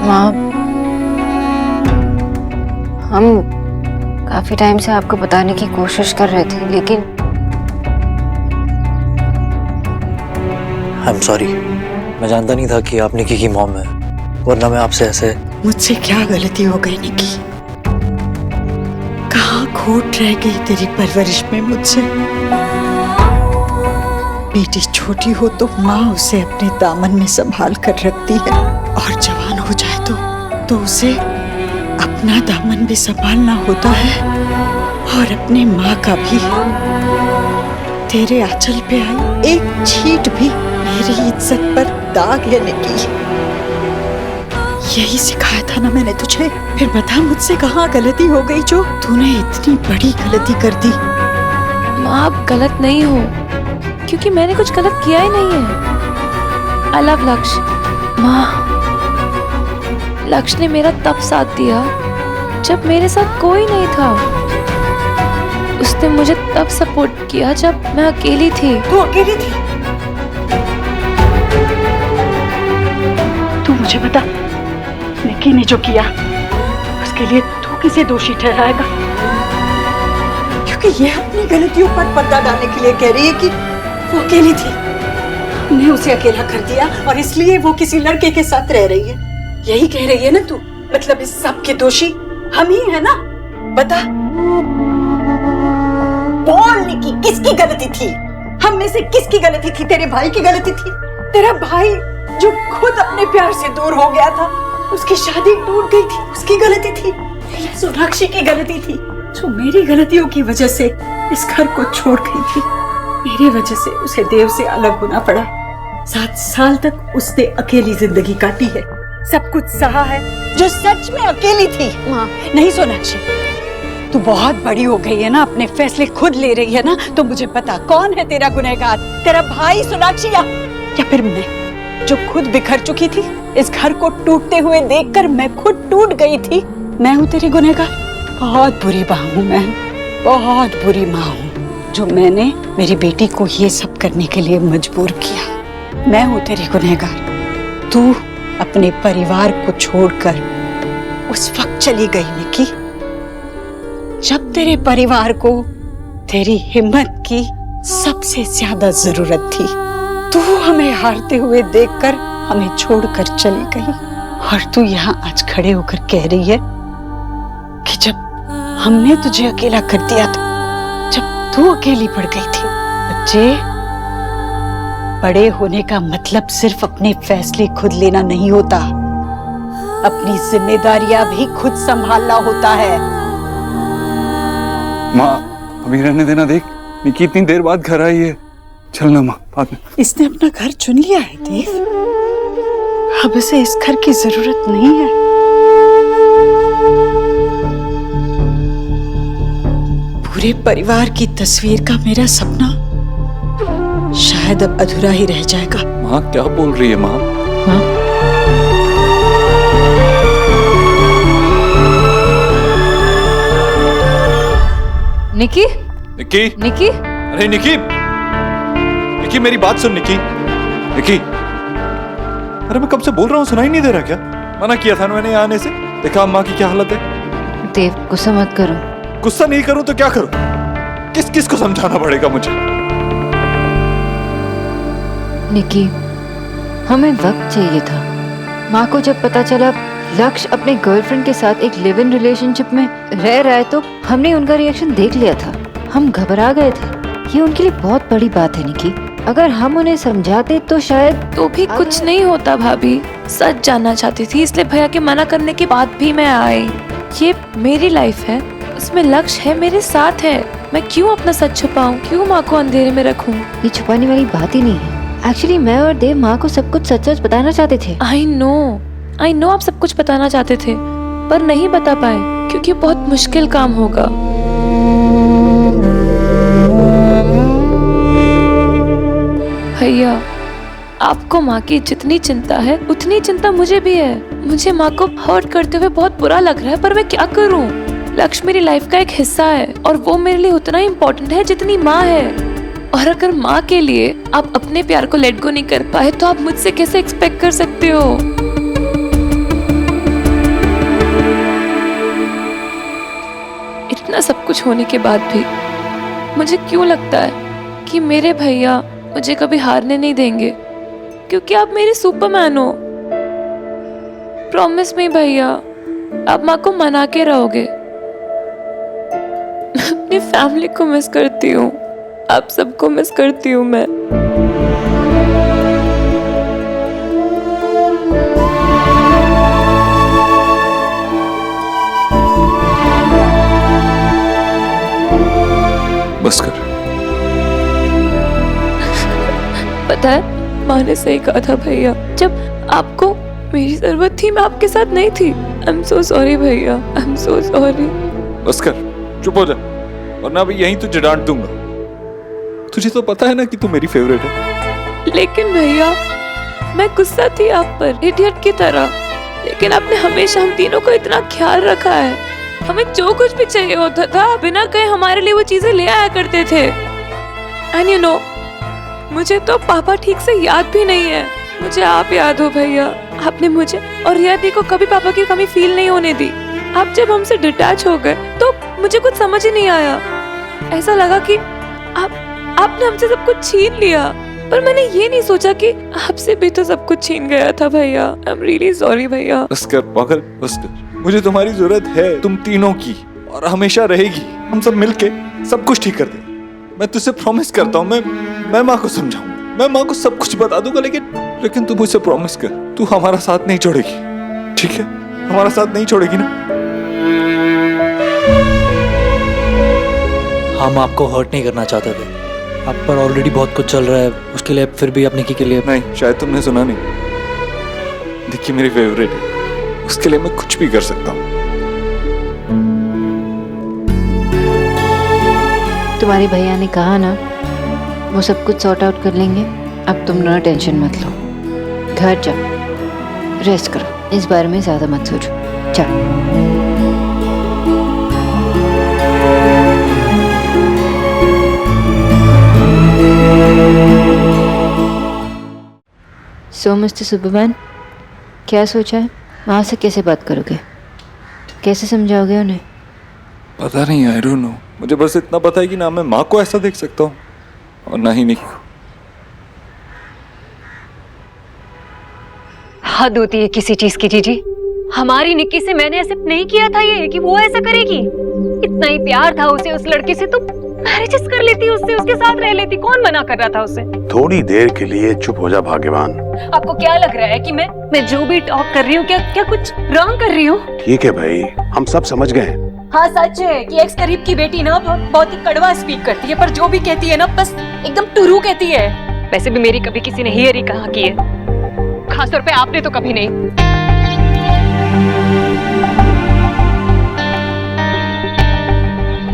माँ, हम काफी टाइम से आपको बताने की कोशिश कर रहे थे, लेकिन आई एम सॉरी, मैं जानता नहीं था कि आप निकी की मॉम है, वरना मैं आपसे ऐसे। मुझसे क्या गलती हो गई निकी? कहाँ खोट रह गई तेरी परवरिश में मुझसे? बेटी छोटी हो तो माँ उसे अपने दामन में संभाल कर रखती है, और जवान हो जाए तो उसे अपना दामन भी संभालना होता है, और अपनी माँ का भी। तेरे आंचल पे आई एक छींट भी मेरी इज्जत पर दाग है निकी। यही सिखाया था ना मैंने तुझे। फिर बता मुझसे कहाँ गलती हो गई जो तूने इतनी बड़ी गलती कर दी? माँ, आप गलत नहीं हो, क्योंकि मैंने कुछ गलत किया ही नहीं है। आई लव लक्ष्य। माँ, लक्ष्य ने मेरा तब साथ दिया जब मेरे साथ कोई नहीं था। उसने मुझे तब सपोर्ट किया जब मैं अकेली थी। तू अकेली थी? तू मुझे बता, निकी ने जो किया उसके लिए तू किसे दोषी ठहराएगा? क्योंकि ये अपनी गलतियों पर पर्दा डालने के लिए कह रही है कि वो अकेली थी, हमने उसे अकेला कर दिया और इसलिए वो किसी लड़के के साथ रह रही है। यही कह रही है ना तू? मतलब इस सब के दोषी हम ही है ना? बता, बोल निकी, किसकी गलती थी? हम में से किसकी गलती थी? तेरे भाई की गलती थी? तेरा भाई जो खुद अपने प्यार से दूर हो गया था, उसकी शादी टूट गई थी, उसकी गलती थी? या सोनाक्षी की गलती थी जो मेरी गलतियों की वजह से इस घर को छोड़ गई थी? मेरी वजह से उसे देव से अलग होना पड़ा। 7 साल तक उसने अकेली जिंदगी काटी है, सब कुछ सहा है, जो सच में अकेली थी। माँ, नहीं सोनाक्षी, तू बहुत बड़ी हो गई है ना, अपने फैसले खुद ले रही है ना, तो मुझे पता कौन है तेरा गुनहगार, तेरा भाई सोनाक्षी या फिर मैं, जो खुद बिखर चुकी थी। इस घर को टूटते हुए देखकर मैं खुद टूट गई थी। मैं हूँ तेरी गुनहगार? बहुत बुरी माँ हूँ मैं, बहुत बुरी माँ हूँ, जो मैंने मेरी बेटी को ये सब करने के लिए मजबूर किया। मैं हूँ तेरी गुनहगार। तू अपने परिवार को छोड़कर उस वक्त चली गई निकी, जब तेरे परिवार को तेरी हिम्मत की सबसे ज्यादा जरूरत थी। तू हमें हारते हुए देखकर हमें छोड़कर चली गई, और तू यहाँ आज खड़े होकर कह रही है कि जब हमने तुझे अकेला कर दिया था, जब तू अकेली पड़ गई थी। बच्चे, बड़े होने का मतलब सिर्फ अपने फैसले खुद लेना नहीं होता, अपनी जिम्मेदारियां भी खुद संभालना होता है। माँ, अभी रहने देना। देख, निकी इतनी देर बाद घर आई है। चलना माँ, बाद में। इसने अपना घर चुन लिया है देव, अब इसे इस घर की जरूरत नहीं है। पूरे परिवार की तस्वीर का मेरा सपना शायद अब अधूरा ही रह जाएगा। माँ, क्या बोल रही है माँ? निकी? निकी? निकी? अरे निकी, निकी मेरी बात सुन। निकी, निकी, अरे मैं कब से बोल रहा हूँ, सुनाई नहीं दे रहा क्या? मना किया था ना मैंने यहाँ आने से। देखा अम्मा की क्या हालत है। देव, गुस्सा मत करो। गुस्सा नहीं करूँ तो क्या करूँ? किस किस को समझाना पड़ेगा मुझे? निकी, हमें वक्त चाहिए था। माँ को जब पता चला लक्ष्य अपने गर्लफ्रेंड के साथ एक लिव इन रिलेशनशिप में रह रहा है, तो हमने उनका रिएक्शन देख लिया था। हम घबरा गए थे। ये उनके लिए बहुत बड़ी बात है निकी। अगर हम उन्हें समझाते तो शायद। तो भी कुछ नहीं होता भाभी। सच जानना चाहती थी, इसलिए भैया के मना करने के बाद भी मैं आई। ये मेरी लाइफ है, उसमें लक्ष्य है, मेरे साथ है। मैं क्यों अपना सच छुपाऊं? क्यों माँ को अंधेरे में रखूं? ये छुपाने वाली बात ही नहीं है। एक्चुअली मैं और देव माँ को सब कुछ सच सच बताना चाहते थे। आई नो आप सब कुछ बताना चाहते थे, पर नहीं बता पाए क्योंकि बहुत मुश्किल काम होगा। भैया, आपको माँ की जितनी चिंता है उतनी चिंता मुझे भी है। मुझे माँ को हर्ट करते हुए बहुत बुरा लग रहा है, पर मैं क्या करूँ? लक्ष्य मेरी लाइफ का एक हिस्सा है और वो मेरे लिए उतना ही इम्पोर्टेंट है जितनी माँ है। और अगर माँ के लिए आप अपने प्यार को लेट गो नहीं कर पाए तो आप मुझसे कैसे एक्सपेक्ट कर सकते हो? इतना सब कुछ होने के बाद भी मुझे क्यों लगता है कि मेरे भैया मुझे कभी हारने नहीं देंगे, क्योंकि आप मेरे सुपरमैन हो। प्रॉमिस मी भैया, आप माँ को मना के रहोगे। मैं अपनी फैमिली को मिस करती हूँ, आप सबको मिस करती हूँ मैं। बस कर। पता है, माँ ने सही कहा था भैया, जब आपको मेरी जरूरत थी मैं आपके साथ नहीं थी। आई एम सो सॉरी भैया, आई एम सो सॉरी। बस कर, चुप हो जा, वरना अभी यहीं तुझे डांट दूंगा। तुझे तो पता है ना कि तू मेरी फेवरेट है। लेकिन भैया, मैं गुस्सा थी आप पर, इडियट की तरह, लेकिन आपने हमेशा हम तीनों को इतना ख्याल रखा है। हमें जो कुछ भी चाहिए होता था बिना कहे हमारे लिए वो चीजें ले आया करते थे। एंड यू नो, मुझे तो पापा ठीक से याद भी नहीं है, मुझे आप याद हो भैया। आपने मुझे और रिया दी को कभी पापा की कमी फील नहीं होने दी। आप जब हमसे डिटैच हो गए तो मुझे कुछ समझ ही नहीं आया। ऐसा लगा कि आपने हमसे सब कुछ छीन लिया, पर मैंने ये नहीं सोचा कि आपसे भी तो सब कुछ छीन गया था भैया। आई एम रियली सॉरी भैया। बस कर पागल, बस कर। मुझे तुम्हारी जरूरत है, तुम तीनों की, और हमेशा रहेगी। हम सब मिलके सब कुछ ठीक कर देंगे। मैं तुझसे प्रॉमिस करता हूँ, मैं माँ को समझाऊंगा, मैं माँ को सब कुछ बता दूंगा, लेकिन तू मुझसे प्रॉमिस कर, तू हमारा साथ नहीं छोड़ेगी, ठीक है? हमारा साथ नहीं छोड़ेगी ना? हम आपको हर्ट नहीं करना चाहते थे, आप पर ऑलरेडी बहुत कुछ चल रहा है, उसके लिए फिर भी अपने के लिए नहीं। शायद तुमने सुना नहीं, देखिए मेरी फेवरेट है, उसके लिए मैं कुछ भी कर सकता हूँ। तुम्हारे भैया ने कहा ना, वो सब कुछ सॉर्ट आउट कर लेंगे। अब तुम ना टेंशन मत लो, घर जाओ, रेस्ट करो, इस बारे में ज्यादा मत सोचो। जाओ। सो मिस्टर सुपरमैन, क्या सोचा है? वहाँ से कैसे बात करोगे, कैसे समझाओगे उन्हें? पता नहीं, आई डोंट नो। मुझे बस इतना पता है कि ना मैं माँ को ऐसा देख सकता हूँ और ना ही निकी को। हद होती है किसी चीज की जीजी। हमारी निक्की से मैंने ऐसे नहीं किया था ये कि वो ऐसा करेगी। इतना ही प्यार था उसे उस लड़के से तो मैरिजेस कर लेती, उससे उसके साथ रह लेती। कौन मना कर रहा था उसे? थोड़ी देर के लिए चुप हो जा भाग्यवान। आपको क्या लग रहा है कि मैं जो भी टॉक कर रही हूँ क्या कुछ रॉन्ग कर रही हूँ? ठीक है भाई, हम सब समझ गए। हाँ, सच है कि एक्स करीब की बेटी ना बहुत ही कड़वा स्पीक करती है, पर जो भी कहती है ना बस एकदम टुरू कहती है। वैसे भी मेरी कभी किसी ने हियर ही कहा की है, खासतौर पे आपने तो कभी नहीं।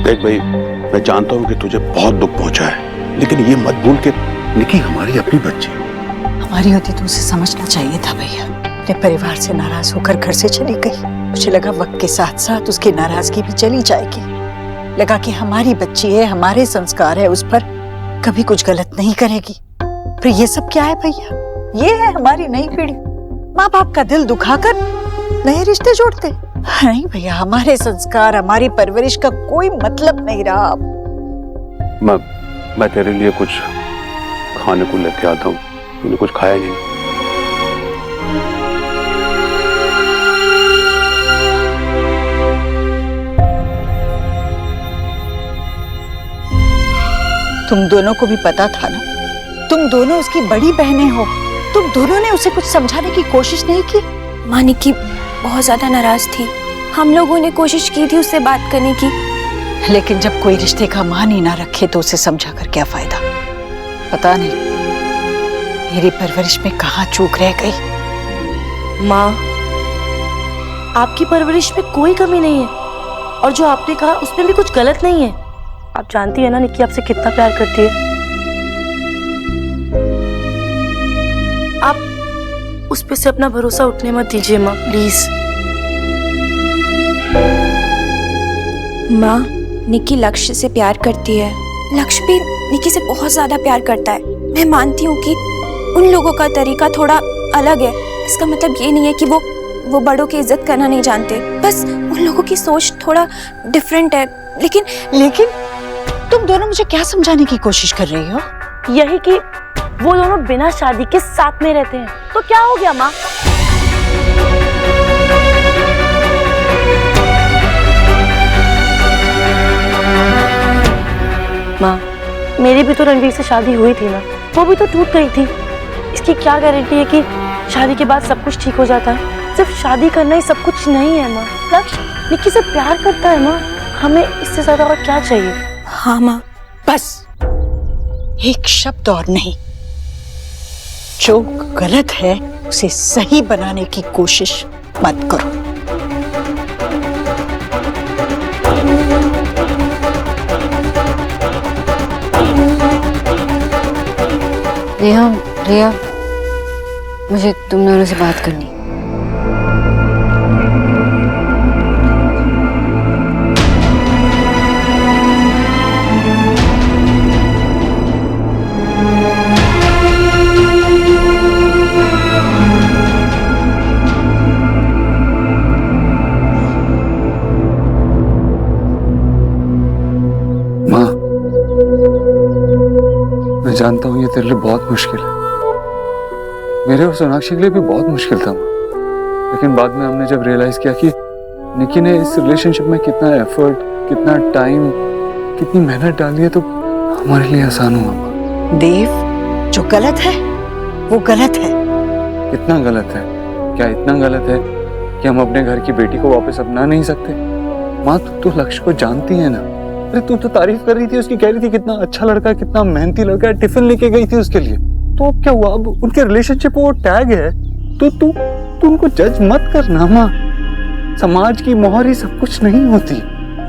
देख भाई, मैं जानता हूँ कि तुझे बहुत दुख पहुंचा है, लेकिन ये मत भूल के निकी हमारी अपनी बच्ची। हमारी होती तो उसे समझना चाहिए था भैया। अपने परिवार से नाराज होकर घर से चली गई। मुझे लगा वक्त के साथ साथ उसकी नाराजगी भी चली जाएगी। लगा कि हमारी बच्ची है, हमारे संस्कार है, उस पर कभी कुछ गलत नहीं करेगी। पर ये सब क्या है भैया? ये है हमारी नई पीढ़ी, माँ बाप का दिल दुखाकर नए रिश्ते जोड़ते। नहीं भैया, हमारे संस्कार, हमारी परवरिश का कोई मतलब नहीं रहा। मैं तेरे लिए कुछ खाने को लेके आता हूँ, तूने कुछ खाया नहीं। तुम दोनों को भी पता था ना, तुम दोनों उसकी बड़ी बहनें हो, तुम दोनों ने उसे कुछ समझाने की कोशिश नहीं की? माँ निक्की बहुत ज्यादा नाराज थी, हम लोगों ने कोशिश की थी उससे बात करने की, लेकिन जब कोई रिश्ते का मान ही ना रखे तो उसे समझा कर क्या फायदा? पता नहीं मेरी परवरिश में कहाँ चूक रह गई। माँ, आपकी परवरिश में कोई कमी नहीं है, और जो आपने कहा उसमें भी कुछ गलत नहीं है। आप जानती है ना निक्की आपसे कितना प्यार करती है। आप उस पे से अपना भरोसा उठने मत दीजिए माँ, प्लीज। माँ, निक्की लक्ष्य से प्यार करती है। लक्ष्य भी निक्की से बहुत ज्यादा प्यार करता है। मैं मानती हूँ कि उन लोगों का तरीका थोड़ा अलग है। इसका मतलब ये नहीं है कि वो बड़ों की इज्जत करना नहीं जानते, बस उन लोगों की सोच थोड़ा डिफरेंट है। लेकिन तुम दोनों मुझे क्या समझाने की कोशिश कर रही हो? यही कि वो दोनों बिना शादी के साथ में रहते हैं, तो क्या हो गया माँ? माँ, मेरी भी तो रणवीर से शादी हुई थी ना, वो भी तो टूट गई थी। इसकी क्या गारंटी है कि शादी के बाद सब कुछ ठीक हो जाता है? सिर्फ शादी करना ही सब कुछ नहीं है माँ। लक्ष्य निक्की से प्यार करता है माँ, हमें इससे ज्यादा और क्या चाहिए? हाँ माँ, बस एक शब्द और नहीं। जो गलत है उसे सही बनाने की कोशिश मत करो। नेहा, रिया, मुझे तुम दोनों से बात करनी। मैं जानता हूँ ये तेरे लिए बहुत मुश्किल है, मेरे और सोनाक्षी के लिए भी बहुत मुश्किल था, लेकिन बाद में हमने जब रियलाइज किया कि निकी ने इस रिलेशनशिप में कितना एफर्ट, कितना टाइम, कितनी मेहनत डाली है, तो हमारे लिए आसान हुआ। देव, जो गलत है वो गलत है। कितना गलत है? क्या इतना गलत है कि हम अपने घर की बेटी को वापस अपना नहीं सकते? माँ, तू तो लक्ष्य को जानती है ना। अरे तू तो तारीफ कर रही थी उसकी, कह रही थी कितना अच्छा लड़का, कितना मेहनती लड़का है, टिफिन लेके गई थी उसके लिए। तो अब क्या हुआ? अब उनके रिलेशनशिप में वो टैग है, तो तू उनको जज मत करना माँ। समाज की मोहर ही सब कुछ नहीं होती।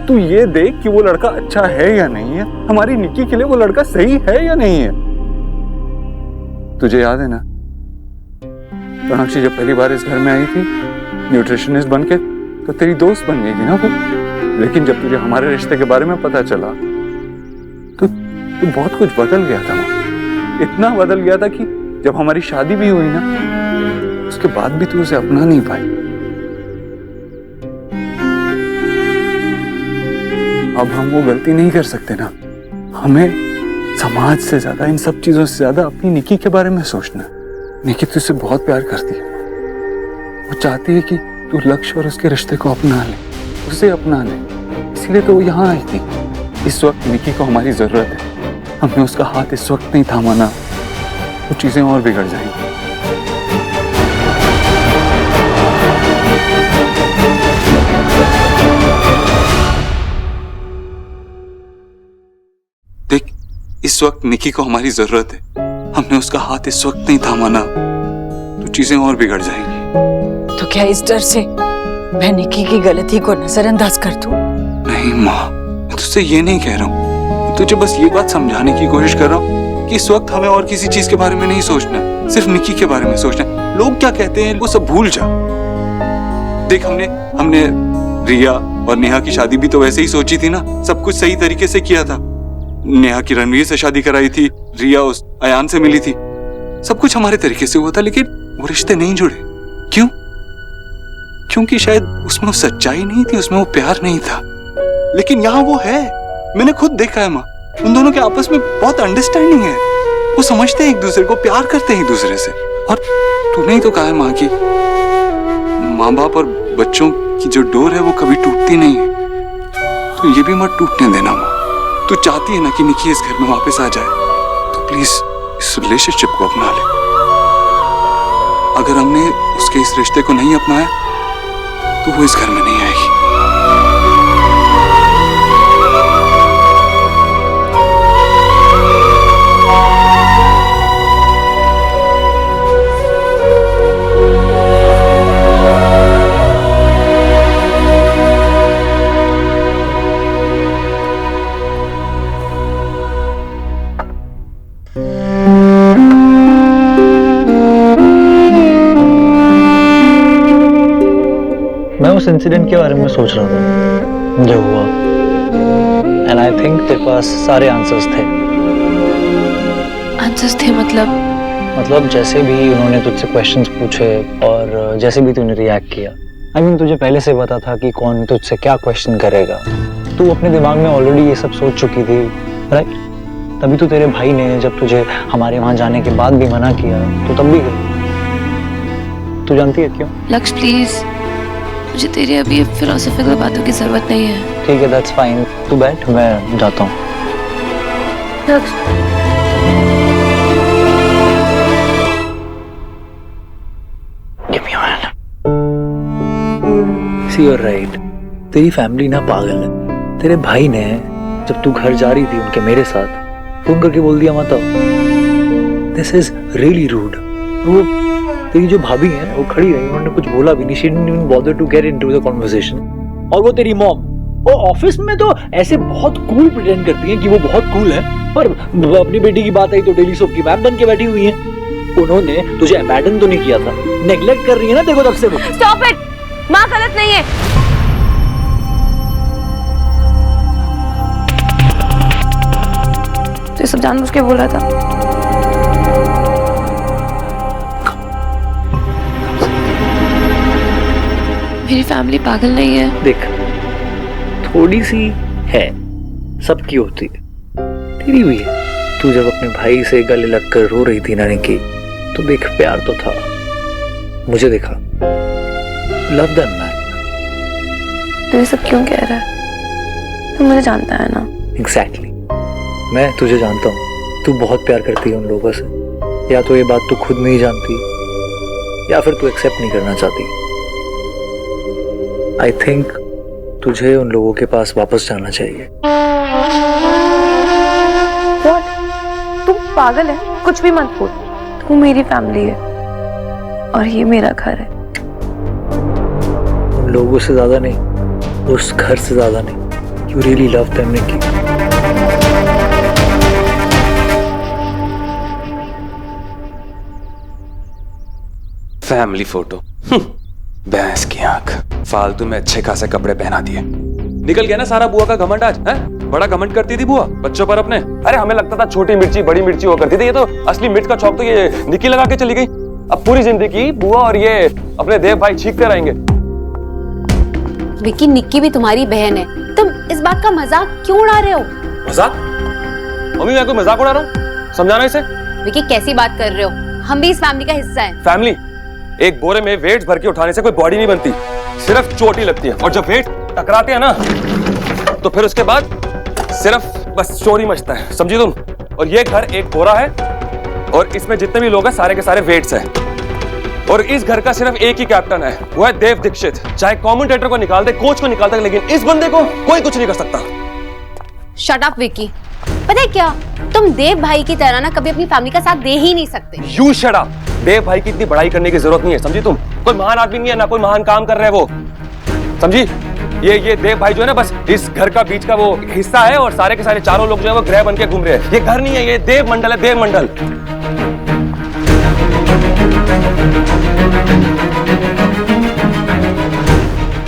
तू ये देख कि वो लड़का अच्छा है या नहीं है, हमारी निक्की के लिए वो लड़का सही है या नहीं है। तुझे याद है ना, सोनाक्षी जब पहली बार इस घर में आई थी न्यूट्रिशनिस्ट बनके, तो तेरी दोस्त बन गई थी ना वो। लेकिन जब तुझे हमारे रिश्ते के बारे में पता चला तो बहुत कुछ बदल गया था माँ। इतना बदल गया था कि जब हमारी शादी भी हुई ना, उसके बाद भी तू उसे अपना नहीं पाई। अब हम वो गलती नहीं कर सकते ना। हमें समाज से ज्यादा, इन सब चीजों से ज्यादा अपनी निकी के बारे में सोचना। निकी तुझसे बहुत प्यार करती है, वो चाहती है कि तू लक्ष्य और उसके रिश्ते को अपना ले, उसे अपना ले। इसलिए तो वो यहाँ आई थी। इस वक्त निकी को हमारी जरूरत है। हमने उसका हाथ इस वक्त नहीं थामा ना, वो चीजें और बिगड़ जाएंगी। देख, इस वक्त निकी को हमारी जरूरत है। हमने उसका हाथ इस वक्त नहीं थामा ना, तो चीजें और बिगड़ जाएंगी। तो क्या इस डर से मैं निकी की गलती को नजरअंदाज कर दूं? नहीं माँ, मैं तुझसे ये नहीं कह रहा हूँ। तुझे बस ये बात समझाने की कोशिश कर रहा हूँ कि इस वक्त हमें और किसी चीज के बारे में नहीं सोचना, सिर्फ निकी के बारे में सोचना। लोग क्या कहते हैं वो सब भूल जा। देख, हमने रिया और नेहा की शादी भी तो वैसे ही सोची थी ना। सब कुछ सही तरीके से किया था। नेहा की रणवीर से शादी कराई थी, रिया उस अयान से मिली थी। सब कुछ हमारे तरीके से हुआ था, लेकिन वो रिश्ते नहीं जुड़े। क्यों? क्योंकि शायद उसमें वो सच्चाई नहीं थी, उसमें वो प्यार नहीं था। लेकिन यहाँ वो है। मैंने खुद देखा है माँ, उन दोनों के आपस में बहुत अंडरस्टैंडिंग है। वो समझते हैं एक दूसरे को, प्यार करते हैं एक दूसरे से। और तूने ही तो कहा है माँ की माँ बाप और बच्चों की जो डोर है वो कभी टूटती नहीं है। तो ये भी मत टूटने देना माँ। तू चाहती है ना कि निकी इस घर में वापस आ जाए, तो प्लीज इस रिलेशनशिप को अपना ले। अगर हमने उसके इस रिश्ते को नहीं अपनाया तो वो इस घर में नहीं आएगी। मैं उस इंसिडेंट के बारे में सोच रहा था जो हुआ। एंड आई थिंक तेरे पास सारे आंसर्स थे। आंसर्स थे मतलब जैसे भी उन्होंने तुझसे क्वेश्चंस पूछे और जैसे भी तूने रिएक्ट किया, आई मीन तुझे पहले से पता था कि कौन तुझसे क्या क्वेश्चन करेगा। तू अपने दिमाग में ऑलरेडी ये सब सोच चुकी थी, राइट? तभी तो तेरे भाई ने जब तुझे हमारे वहां जाने के बाद भी मना किया तो तब भी गई। तू जानती है क्यों? लक्ष्य प्लीज, मुझे तेरी अभी फिलोसॉफिकल बातों की जरूरत नहीं है। ठीक है, दैट्स फाइन, तू बैठ, मैं जाता हूँ। सी यू आर राइट, तेरी फैमिली ना पागल है। तेरे भाई ने जब तू घर जा रही थी उनके मेरे साथ, फोन करके बोल दिया मत आओ। This is really rude. वो तेरी जो भाभी है वो खड़ी रही, उन्होंने कुछ बोला भी नहीं। She didn't even bother to get into the conversation. और वो तेरी मॉम, वो ऑफिस में तो ऐसे बहुत कूल प्रिटेंड करती है कि वो बहुत कूल है, पर अपनी बेटी की बात आई तो डेली सोप की मैम बन के बैठी हुई है। उन्होंने तुझे अबैंडन तो नहीं किया था, नेग्लेक्ट कर रही है ना देखो तब से वो। स्टॉप इट, माँ गलत नहीं है। तो सब जानबूझ के बोल रहा था। मेरी फैमिली पागल नहीं है। देख, थोड़ी सी है, सबकी होती है, तेरी भी है। तू जब अपने भाई से गले लगकर रो रही थी ना निकी, तो देख प्यार तो था, मुझे देखा, लव दैम मैन। तू ये सब क्यों कह रहा है? तू मुझे जानता है ना। एग्जैक्टली, मैं तुझे जानता हूँ। तू बहुत प्यार करती है उन लोगों से, या तो ये बात तू खुद नहीं जानती या फिर तू एक्सेप्ट नहीं करना चाहती। आई थिंक तुझे उन लोगों के पास वापस जाना चाहिए। तू पागल है, कुछ भी मत बोल। तू मेरी फैमिली है और ये मेरा घर है। उन लोगों से ज्यादा नहीं, उस घर से ज्यादा नहीं। You really love them Nikki. Family photo, भैंस की आंख। फालतू में अच्छे खासे कपड़े पहना दिए। निकल गया ना सारा बुआ का घमंड आज, हैं? बड़ा घमंड करती थी बुआ बच्चों पर अपने। अरे हमें लगता था छोटी मिर्ची बड़ी मिर्ची हुआ करती थी, ये तो असली मिर्च का छौंक तो ये निकी लगा के चली गई। अब पूरी जिंदगी बुआ और ये अपने देव भाई चीखते रहेंगे। विकी, निक्की भी तुम्हारी बहन है, तुम इस बात का मजाक क्यों उड़ा रहे हो? मजाक? मम्मी मैं कोई मजाक उड़ा रहा हूँ? समझाना इसे। विकी कैसी बात कर रहे हो? हम भी इस फैमिली का हिस्सा हैं। फैमिली? एक बोरे में वेट्स भर के उठाने से कोई बॉडी नहीं बनती, सिर्फ चोट ही लगती है। और जब वेट टकराते हैं ना तो फिर उसके बाद सिर्फ बस चोरी मचता है, समझी तुम? और ये घर एक बोरा है और इसमें जितने भी लोग हैं सारे के सारे वेट्स हैं। और इस घर का सिर्फ एक ही कैप्टन है, वो है देव दीक्षित। चाहे कमेंटेटर को निकाल दे, कोच को निकाल दे, लेकिन इस बंदे को कोई कुछ नहीं कर सकता। Shut up Vicky. पता है क्या, तुम देव भाई की तरह ना कभी अपनी फैमिली का साथ दे ही नहीं सकते। You shut up. देव भाई की इतनी बड़ाई करने की जरूरत नहीं है, समझी तुम? कोई महान आदमी नहीं है, ना कोई महान काम कर रहे हैं वो, समझी? ये देव भाई जो है ना बस इस घर का बीच का वो हिस्सा है और सारे के सारे चारों लोग जो है वो ग्रह बन के घूम रहे हैं। ये घर नहीं है, ये देव मंडल है, देव मंडल।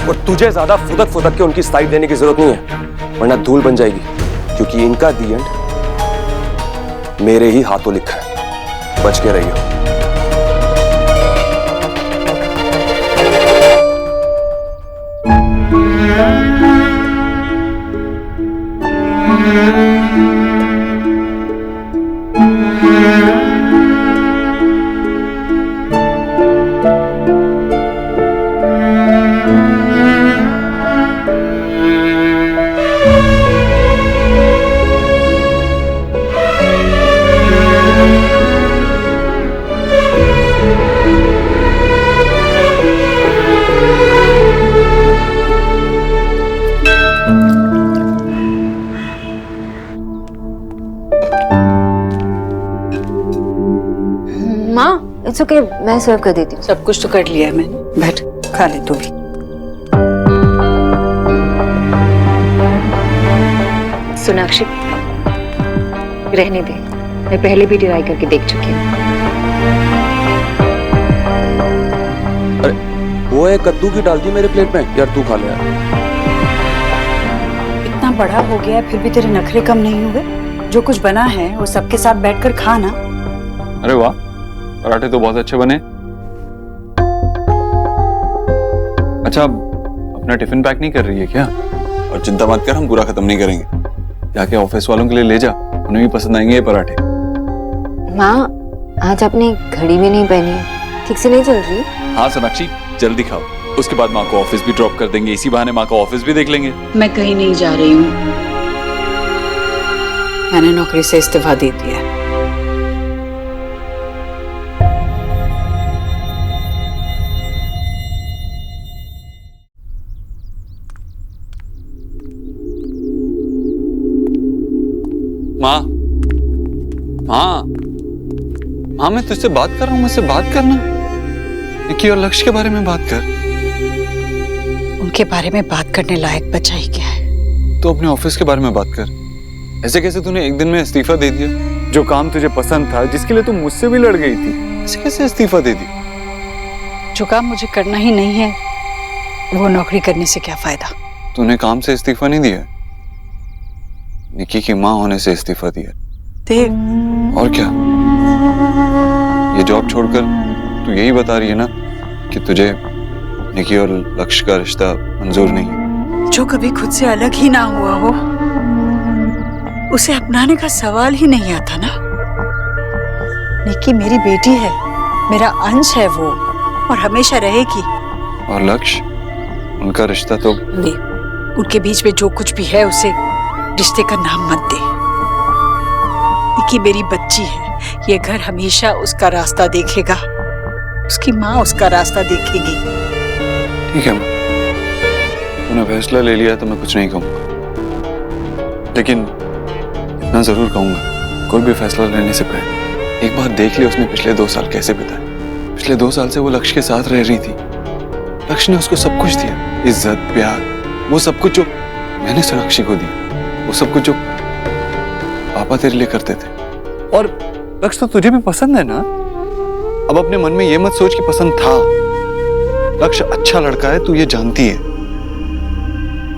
और तुझे ज्यादा फुदक के उनकी साइड देने की जरूरत नहीं है, वरना धूल बन जाएगी, क्योंकि इनका दी एंड मेरे ही हाथों लिखा है। बच के रहिए। माँ, इट्स ओके, मैं सर्व कर देती हूँ। सब कुछ तो कर लिया है मैंने, बैठ खा ले तू भी। सोनाक्षी, रहने दे, मैं पहले भी ट्राई करके देख चुकी हूँ। अरे वो है कद्दू की डाल दी मेरे प्लेट में, यार तू खा ले यार। इतना बड़ा हो गया है फिर भी तेरे नखरे कम नहीं हुए। जो कुछ बना है वो सबके साथ बैठकर खा ना। अरे वाह, पराठे तो बहुत अच्छे बने। अच्छा, अपना टिफिन पैक नहीं कर रही है क्या? और चिंता मत कर, हम पूरा खत्म नहीं करेंगे। जाके ऑफिस वालों के लिए ले जा, उन्हें भी पसंद आएंगे ये पराठे। माँ, आज आपने घड़ी भी नहीं पहनी है, ठीक से नहीं चल रही? हाँ सोनाक्षी, जल्दी खाओ, उसके बाद माँ को ऑफिस भी ड्रॉप कर देंगे, इसी बहाने माँ का ऑफिस भी देख लेंगे। मैं कहीं नहीं जा रही हूँ, मैंने नौकरी से इस्तीफा दे दिया है। माँ, माँ, माँ, मैं तुझसे बात कर रहा हूँ, मुझसे बात करना। निकी और लक्ष्य के बारे में बात कर। उनके बारे में बात करने लायक बचा ही क्या है? तो अपने ऑफिस के बारे में बात कर। ऐसे कैसे तूने एक दिन में इस्तीफा दे दिया? जो काम तुझे पसंद था, जिसके लिए तू मुझसे भी लड़ गई थी, ऐसे कैसे इस्तीफा दे दिया? जो काम मुझे करना ही नहीं है, वो नौकरी करने से क्या फायदा? तूने काम से इस्तीफा नहीं दिया, निकी की माँ होने से इस्तीफा दिया। देव, और क्या? ये जॉब छोड़कर तू यही बता रही है ना कि तुझे निकी और लक्ष्य का रिश्ता मंजूर नहीं है। जो कभी खुद से अलग ही ना हुआ हो, उसे अपनाने का सवाल ही नहीं आता ना। निकी मेरी बेटी है, मेरा अंश है वो, और हमेशा रहेगी। और लक्ष्य, उनका रिश्ता तो उनके बीच में जो कुछ भी है उसे रिश्ते का नाम मत दे। निकी मेरी बच्ची है, ये घर हमेशा उसका रास्ता देखेगा, उसकी माँ उसका रास्ता देखेगी। ठीक है माँ, तूने फैसला ले लिया तो मैं कुछ नहीं कहूँगा, लेकिन इतना जरूर कहूँगा, कोई भी फैसला लेने से पहले एक बार देख ले उसने पिछले 2 साल कैसे बिताए। पिछले 2 साल से वो लक्ष्य के साथ रह रही थी, लक्ष्य ने उसको सब कुछ दिया, इज्जत, प्यार, वो सब कुछ जो मैंने सोनाक्षी को दिया, वो सब कुछ जो पापा तेरे लिए करते थे। और लक्ष्य तो तुझे भी पसंद है ना? अब अपने मन में ये मत सोच कि पसंद था। लक्ष्य अच्छा लड़का है, तू ये जानती है।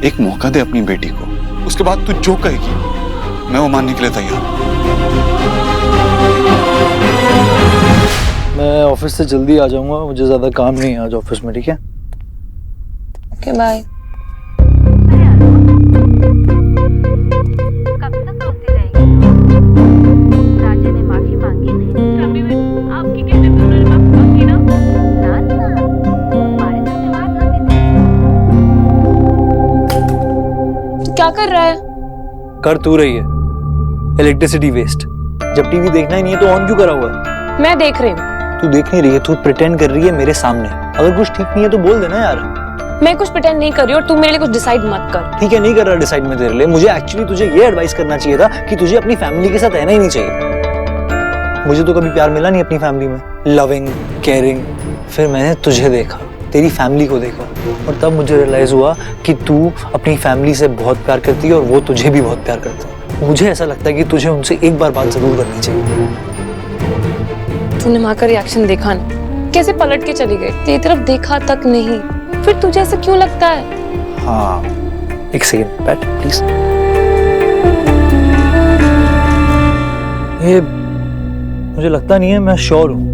एक मौका दे अपनी बेटी को, उसके बाद तू जो कहेगी मैं वो मानने के लिए तैयार हूं। मैं ऑफिस से जल्दी आ जाऊंगा, मुझे ज्यादा काम नहीं है आज ऑफिस में, ठीक है? Okay, bye. क्या कर रहा है? कर तू रही है इलेक्ट्रिसिटी वेस्ट। जब टीवी देखना ही नहीं है तो ऑन क्यों करा हुआ है? मैं देख रही हूँ। तू देख नहीं रही है, तू प्रिटेंड कर रही है मेरे सामने। अगर कुछ ठीक नहीं है तो बोल देना यार। मैं कुछ प्रिटेंड नहीं कर रही और तू मेरे लिए कुछ डिसाइड मत कर। ठीक है, नहीं कर रहा डिसाइड मैं तेरे लिए। मुझे एक्चुअली तुझे ये एडवाइस करना चाहिए था कि तुझे अपनी फैमिली के साथ रहना ही नहीं चाहिए। मुझे तो कभी प्यार मिला नहीं अपनी फैमिली में, लविंग, केयरिंग। फिर मैंने तुझे देखा, तेरी फैमिली को देखा, और तब मुझे रियलाइज हुआ कि तू अपनी फैमिली से बहुत प्यार करती है और वो तुझे भी बहुत प्यार करता है। मुझे ऐसा लगता है कि तुझे उनसे एक बार बात जरूर करनी चाहिए। तूने माँ का रिएक्शन देखा ना, कैसे पलट के चली गई, तेरी तरफ देखा तक नहीं। फिर तुझे ऐसा क्यों लगता है? हाँ, एक सेकंड बैठ प्लीज। ये मुझे लगता नहीं है, मैं श्योर हूँ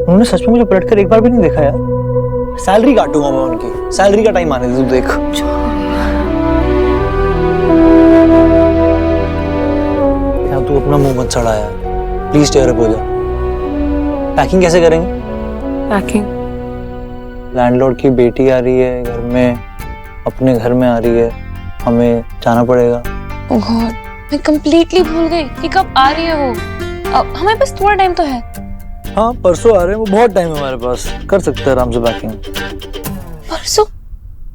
उन्होंने सच में मुझे पलटकर एक बार भी नहीं देखा यार। सैलरी काटूंगा मैं उनकी, सैलरी का टाइम आने दे, तू देख। यार तू अपना मुंह मत चढ़ा यार, प्लीज टेयर अप हो जा। पैकिंग कैसे करेंगे? पैकिंग? लैंडलॉर्ड की बेटी आ रही है घर में, अपने घर में आ रही है, हमें जाना पड़ेगा। ओह गॉड, मैं कंप्लीटली भूल गई कि कब आ रही है वो। अब हमारे पास थोड़ा टाइम तो है। हाँ, परसों आ रहे हैं, वो बहुत टाइम है हमारे पास, कर सकते हैं आराम से पैकिंग। परसों?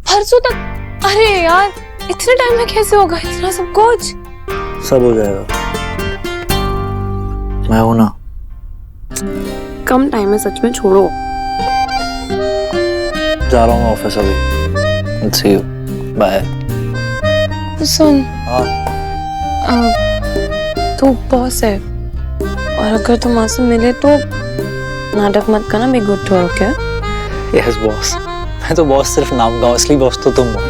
परसों तक? अरे यार, इतने टाइम में कैसे होगा इतना सब कुछ? सब हो जाएगा, मैं हूं ना। कम टाइम है सच में, छोड़ो। जा रहा हूँ ऑफिस अभी। Let's see you. Bye. सुन, हाँ। तू बॉस है, और अगर तुम माँ से मिले तो नाटक मत करना, be good to her, okay? Yes boss. मैं तो बॉस सिर्फ नाम का, असली बॉस तो तुम हो।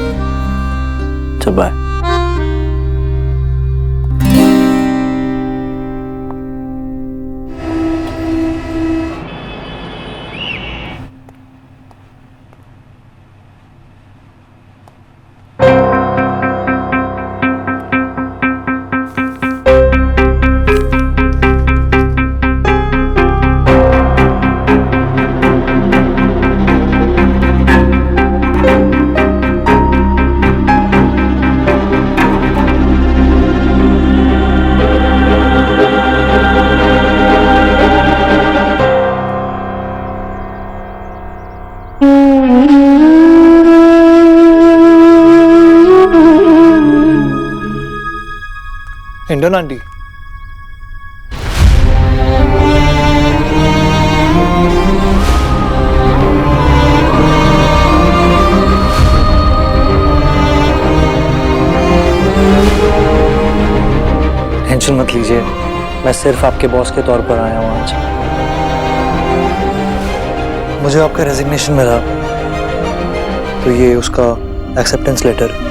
Okay bye. Hindon aunty, tension मत लीजिए, मैं सिर्फ आपके बॉस के तौर पर आया हूँ आज। मुझे आपका रेजिग्नेशन मिला, तो ये उसका एक्सेप्टेंस लेटर।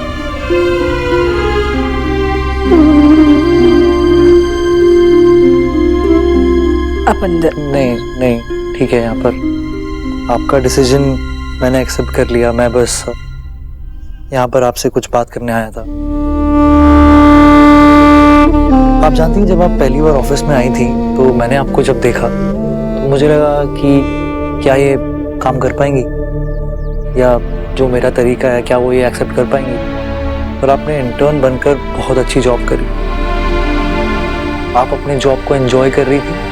अपन नहीं ठीक है, यहाँ पर आपका डिसीजन मैंने एक्सेप्ट कर लिया। मैं बस यहाँ पर आपसे कुछ बात करने आया था। आप जानती हैं, जब आप पहली बार ऑफिस में आई थी तो मैंने आपको जब देखा तो मुझे लगा कि क्या ये काम कर पाएंगी, या जो मेरा तरीका है क्या वो ये एक्सेप्ट कर पाएंगी। पर आपने इंटर्न बनकर बहुत अच्छी जॉब करी। आप अपने जॉब को एंजॉय कर रही थी,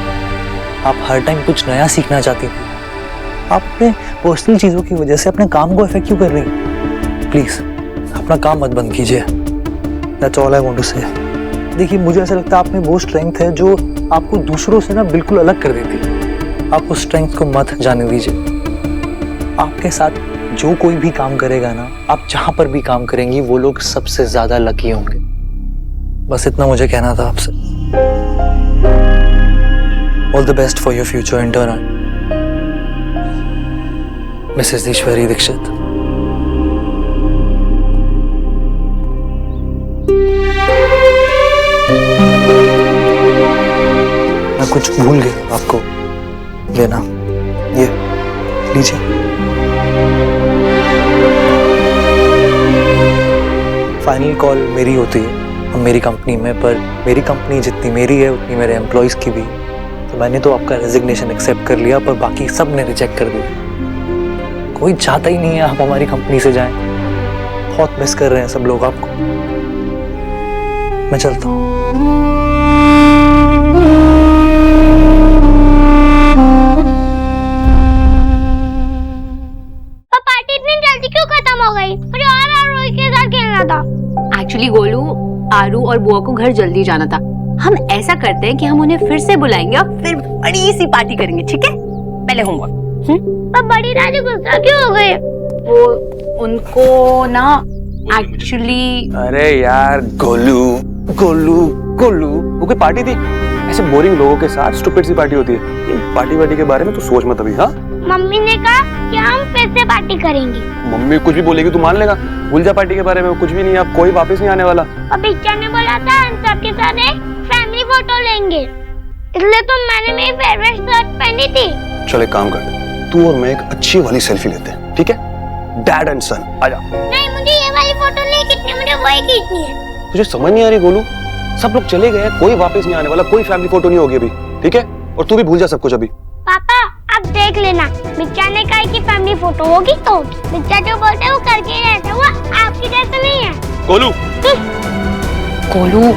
आप हर टाइम कुछ नया सीखना चाहती थी। आप अपने पर्सनल चीज़ों की वजह से अपने काम को अफेक्ट क्यों कर रही? प्लीज़ अपना काम मत बंद कीजिए। That's all I want to say. देखिए, मुझे ऐसा लगता है आप में वो स्ट्रेंथ है जो आपको दूसरों से ना बिल्कुल अलग कर देती है। आप उस स्ट्रेंथ को मत जाने दीजिए। आपके साथ जो कोई भी काम करेगा ना, आप जहां पर भी काम करेंगी, वो लोग सबसे ज्यादा लकी होंगे। बस इतना मुझे कहना था आपसे। All the best for your future intern, Mrs Ishwari Dikshit. मैं कुछ भूल गया आपको लेना, ये लीजिए। फाइनल कॉल मेरी होती है हम मेरी कंपनी में, पर मेरी कंपनी जितनी मेरी है उतनी मेरे एम्प्लॉयज की भी। तो मैंने तो आपका रेजिग्नेशन एक्सेप्ट कर लिया, पर बाकी सब ने रिजेक्ट कर दिया। कोई चाहता ही नहीं है आप हमारी कंपनी से जाएं। बहुत मिस कर रहे हैं सब लोग आपको। मैं चलता हूँ। पार्टी इतनी जल्दी क्यों खत्म हो गई? मुझे और रोई के साथ खेलना था। एक्चुअली गोलू, आरू और बुआ को घर जल्दी जाना था। हम ऐसा करते हैं कि हम उन्हें फिर से बुलाएंगे और फिर बड़ी सी पार्टी करेंगे, ठीक है? पहले होमवर्क। अब बड़ी रानी गुस्सा क्यों हो गई? वो उनको ना एक्चुअली। अरे यार गोलू गोलू गोलू, वो कोई पार्टी थी? ऐसे बोरिंग लोगों के साथ स्टूपिड सी पार्टी होती है। ये पार्टी वार्टी के बारे में तो सोच मत अभी। हाँ, मम्मी ने कहा कि हम फिर से पार्टी करेंगे। मम्मी कुछ भी बोलेगी तू मान लेगा? भूल जा पार्टी के बारे में, कुछ भी नहीं, अब कोई वापस नहीं आने वाला। अब बिच्चा ने बोला था हम सबके साथ एक फैमिली फोटो लेंगे, इसलिए तो मैंने मेरी फेवरेट शर्ट पहनी थी। चल एक काम कर, तू और मैं एक अच्छी वाली सेल्फी लेते हैं, ठीक है? डैड एंड सन, आजा। नहीं, मुझे ये वाली फोटो नहीं खींचनी, मुझे वही खींचनी है। तुझे समझ नहीं आ रही गोलू? सब लोग चले गए, कोई वापस नहीं आने वाला, कोई फैमिली फोटो नहीं होगी अभी, ठीक है? और तू भी भूल जा सब कुछ अभी। पापा अब देख लेना, बिच्चा ने कहा कि फैमिली फोटो होगी तो होगी। बिच्चा जो बोलते हैं वो करके ही रहता है, वो आपकी जैसा नहीं है। गोलू गोलू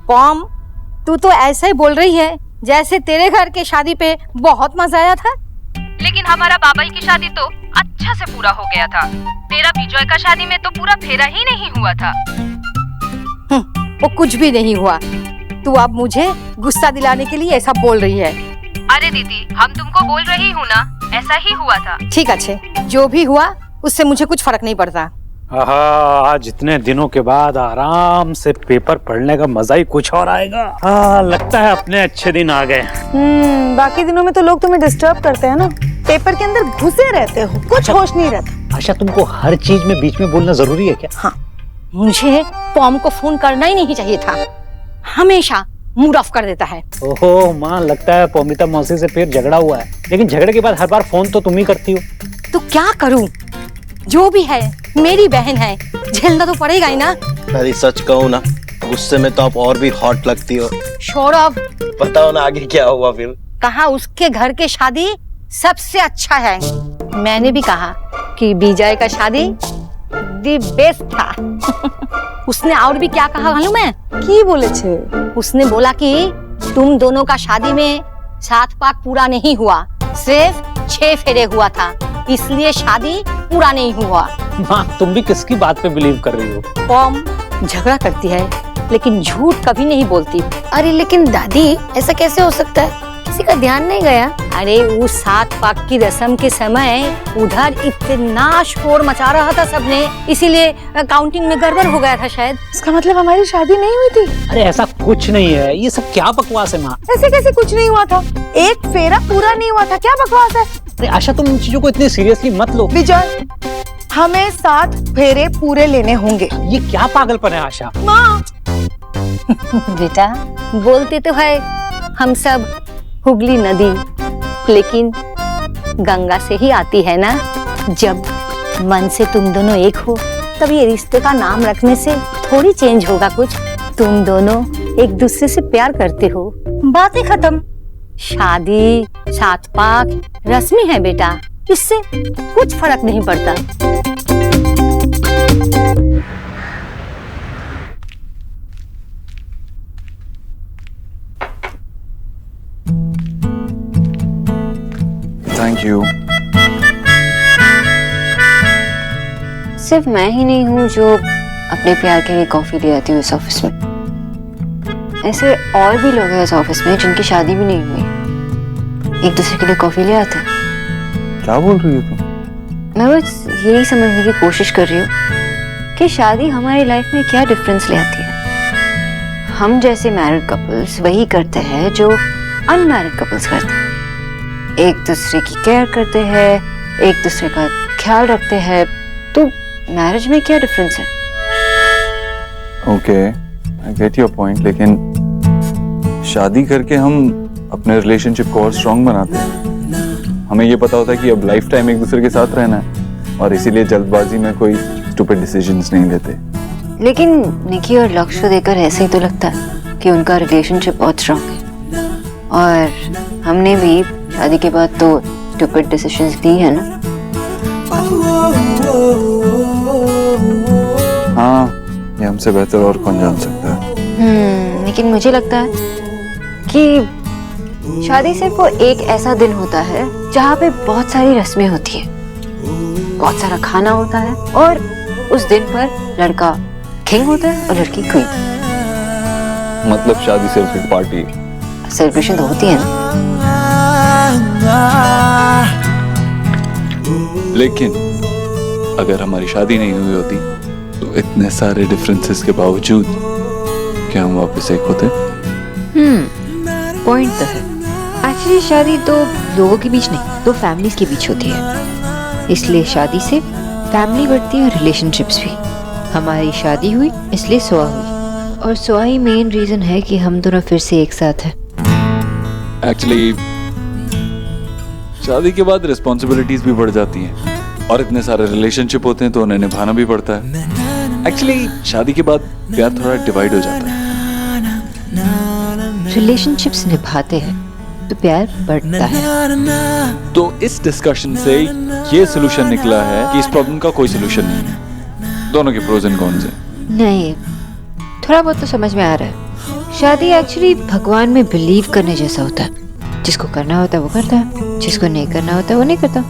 पॉम, तू तो ऐसे ही बोल रही है जैसे तेरे घर के शादी पे बहुत मजा आया था। लेकिन हमारा बाबाई की शादी तो अच्छा से पूरा हो गया था। तेरा विजय का शादी में तो पूरा फेरा ही नहीं हुआ था। वो कुछ भी नहीं हुआ। तू अब मुझे गुस्सा दिलाने के लिए ऐसा बोल रही है। अरे दीदी, हम तुमको बोल रही हूँ ना, ऐसा ही हुआ था। ठीक अच्छे, जो भी हुआ उससे मुझे कुछ फर्क नहीं पड़ता। आहा, आज इतने दिनों के बाद आराम से पेपर पढ़ने का मजा ही कुछ और आएगा। हाँ, लगता है अपने अच्छे दिन आ गए। बाकी दिनों में तो लोग तुम्हें डिस्टर्ब करते हैं ना, पेपर के अंदर घुसे रहते हो, कुछ होश नहीं रहता। आशा, तुमको हर चीज में बीच में बोलना जरूरी है क्या? हाँ, मुझे पॉम को फोन करना ही नहीं चाहिए था, हमेशा मूड ऑफ कर देता है। ओहो माँ, लगता है पौमिता मौसी से फिर झगड़ा हुआ है, लेकिन झगड़े के बाद हर बार फोन तो तुम ही करती हो। तो क्या करूं, जो भी है मेरी बहन है, झेलना तो पड़ेगा ही ना। अरे सच कहूँ ना, गुस्से में तो आप और भी हॉट लगती हो। सौरभ, बताओ ना आगे क्या हुआ फिर? कहा उसके घर के शादी सबसे अच्छा है। मैंने भी कहा कि विजय का शादी दी बेस्ट था। उसने और भी क्या कहा मालूम है? की बोले छे? उसने बोला कि तुम दोनों का शादी में 7 पाक पूरा नहीं हुआ, सिर्फ 6 फेरे हुआ था, इसलिए शादी पूरा नहीं हुआ। माँ, तुम भी किसकी बात पे बिलीव कर रही हो? पॉम झगड़ा करती है लेकिन झूठ कभी नहीं बोलती। अरे लेकिन दादी, ऐसा कैसे हो सकता है? किसी का ध्यान नहीं गया? अरे वो 7 पाक की रस्म के समय उधर इतना शोर मचा रहा था सबने, इसीलिए काउंटिंग में गड़बड़ हो गया था शायद। इसका मतलब हमारी शादी नहीं हुई थी? अरे ऐसा कुछ नहीं है, ये सब क्या बकवास है माँ? ऐसे कैसे कुछ नहीं हुआ था? एक फेरा पूरा नहीं हुआ था, क्या बकवास है? अरे आशा, तुम इन चीजों को इतनी सीरियसली मत लो। विजय, हमें 7 फेरे पूरे लेने होंगे। ये क्या पागलपन है आशा? माँ बेटा, बोलते तो है हम सब हुगली नदी, लेकिन गंगा से ही आती है ना। जब मन से तुम दोनों एक हो, तब ये रिश्ते का नाम रखने से थोड़ी चेंज होगा कुछ। तुम दोनों एक दूसरे से प्यार करते हो, बातें खत्म। शादी 7 पाक रस्मी है बेटा, इससे कुछ फर्क नहीं पड़ता। Thank you. सिर्फ मैं ही नहीं हूँ जो अपने प्यार के लिए कॉफी ले आती हूँ इस ऑफिस में। ऐसे और भी लोग हैं इस ऑफिस में जिनकी शादी भी नहीं हुई, एक दूसरे के लिए कॉफी ले आते हैं। क्या बोल रही हो तुम? मैं बस यही समझने की कोशिश कर रही हूँ कि शादी हमारी लाइफ में क्या डिफरेंस ले आती है। हम जैसे मैरिड कपल्स वही करते हैं जो अनमैरिड कपल्स करते हैं, एक दूसरे की केयर करते हैं, एक दूसरे का ख्याल रखते हैं। तो मैरिज में क्या डिफरेंस है? Okay, I get your point, लेकिन शादी करके हम अपने रिलेशनशिप को और स्ट्रॉन्ग बनाते हैं। हमें ये पता होता है कि अब लाइफ टाइम एक दूसरे के साथ रहना है, और इसीलिए जल्दबाजी में कोई स्टूपिड डिसीजंस नहीं लेते। लेकिन निकी और लक्ष्य को देखकर ऐसे ही तो लगता है कि उनका रिलेशनशिप बहुत स्ट्रॉन्ग है, और हमने भी शादी के बाद तो स्टूपिड डिसीजंस ली है ना। हाँ, ये हमसे बेहतर और कौन जान सकता है। लेकिन मुझे लगता है कि शादी सिर्फ वो एक ऐसा दिन होता है जहाँ पे बहुत सारी रस्में होती है, बहुत सारा खाना होता है, और उस दिन पर लड़का किंग होता है और लड़की क्वीन। मतलब शादी सिर्फ एक पार्टी है। सेलिब्रेशन तो होती है ना। लेकिन अगर हमारी शादी नहीं हुई होती तो इतने सारे डिफरेंसेस के बावजूद क्या हम वापस एक होते? पॉइंट तो है। एक्चुअली शादी तो लोगों के बीच नहीं, तो फैमिलीज के बीच होती है, इसलिए शादी से फैमिली बढ़ती है और रिलेशनशिप्स भी। हमारी शादी हुई इसलिए सुहा हुई, और सुहा ही मेन रीजन है कि हम दोनों फिर से एक साथ हैं। एक्चुअली शादी के बाद रिस्पॉन्सिबिलिटीज भी बढ़ जाती हैं, और इतने सारे रिलेशनशिप होते हैं तो उन्हें निभाना भी पड़ता है। एक्चुअली शादी के बाद प्यार थोड़ा डिवाइड हो जाता है। रिलेशनशिप्स निभाते हैं तो प्यार बढ़ता है। तो इस डिस्कशन से ये सोल्यूशन निकला है कि इस प्रॉब्लम का कोई सोल्यूशन नहीं है, दोनों के प्रोज एंड कॉन्स हैं। नहीं, थोड़ा बहुत तो समझ में आ रहा है। शादी एक्चुअली भगवान में बिलीव करने जैसा होता है, जिसको करना होता है वो करता है, जिसको नहीं करना होता है वो नहीं करता।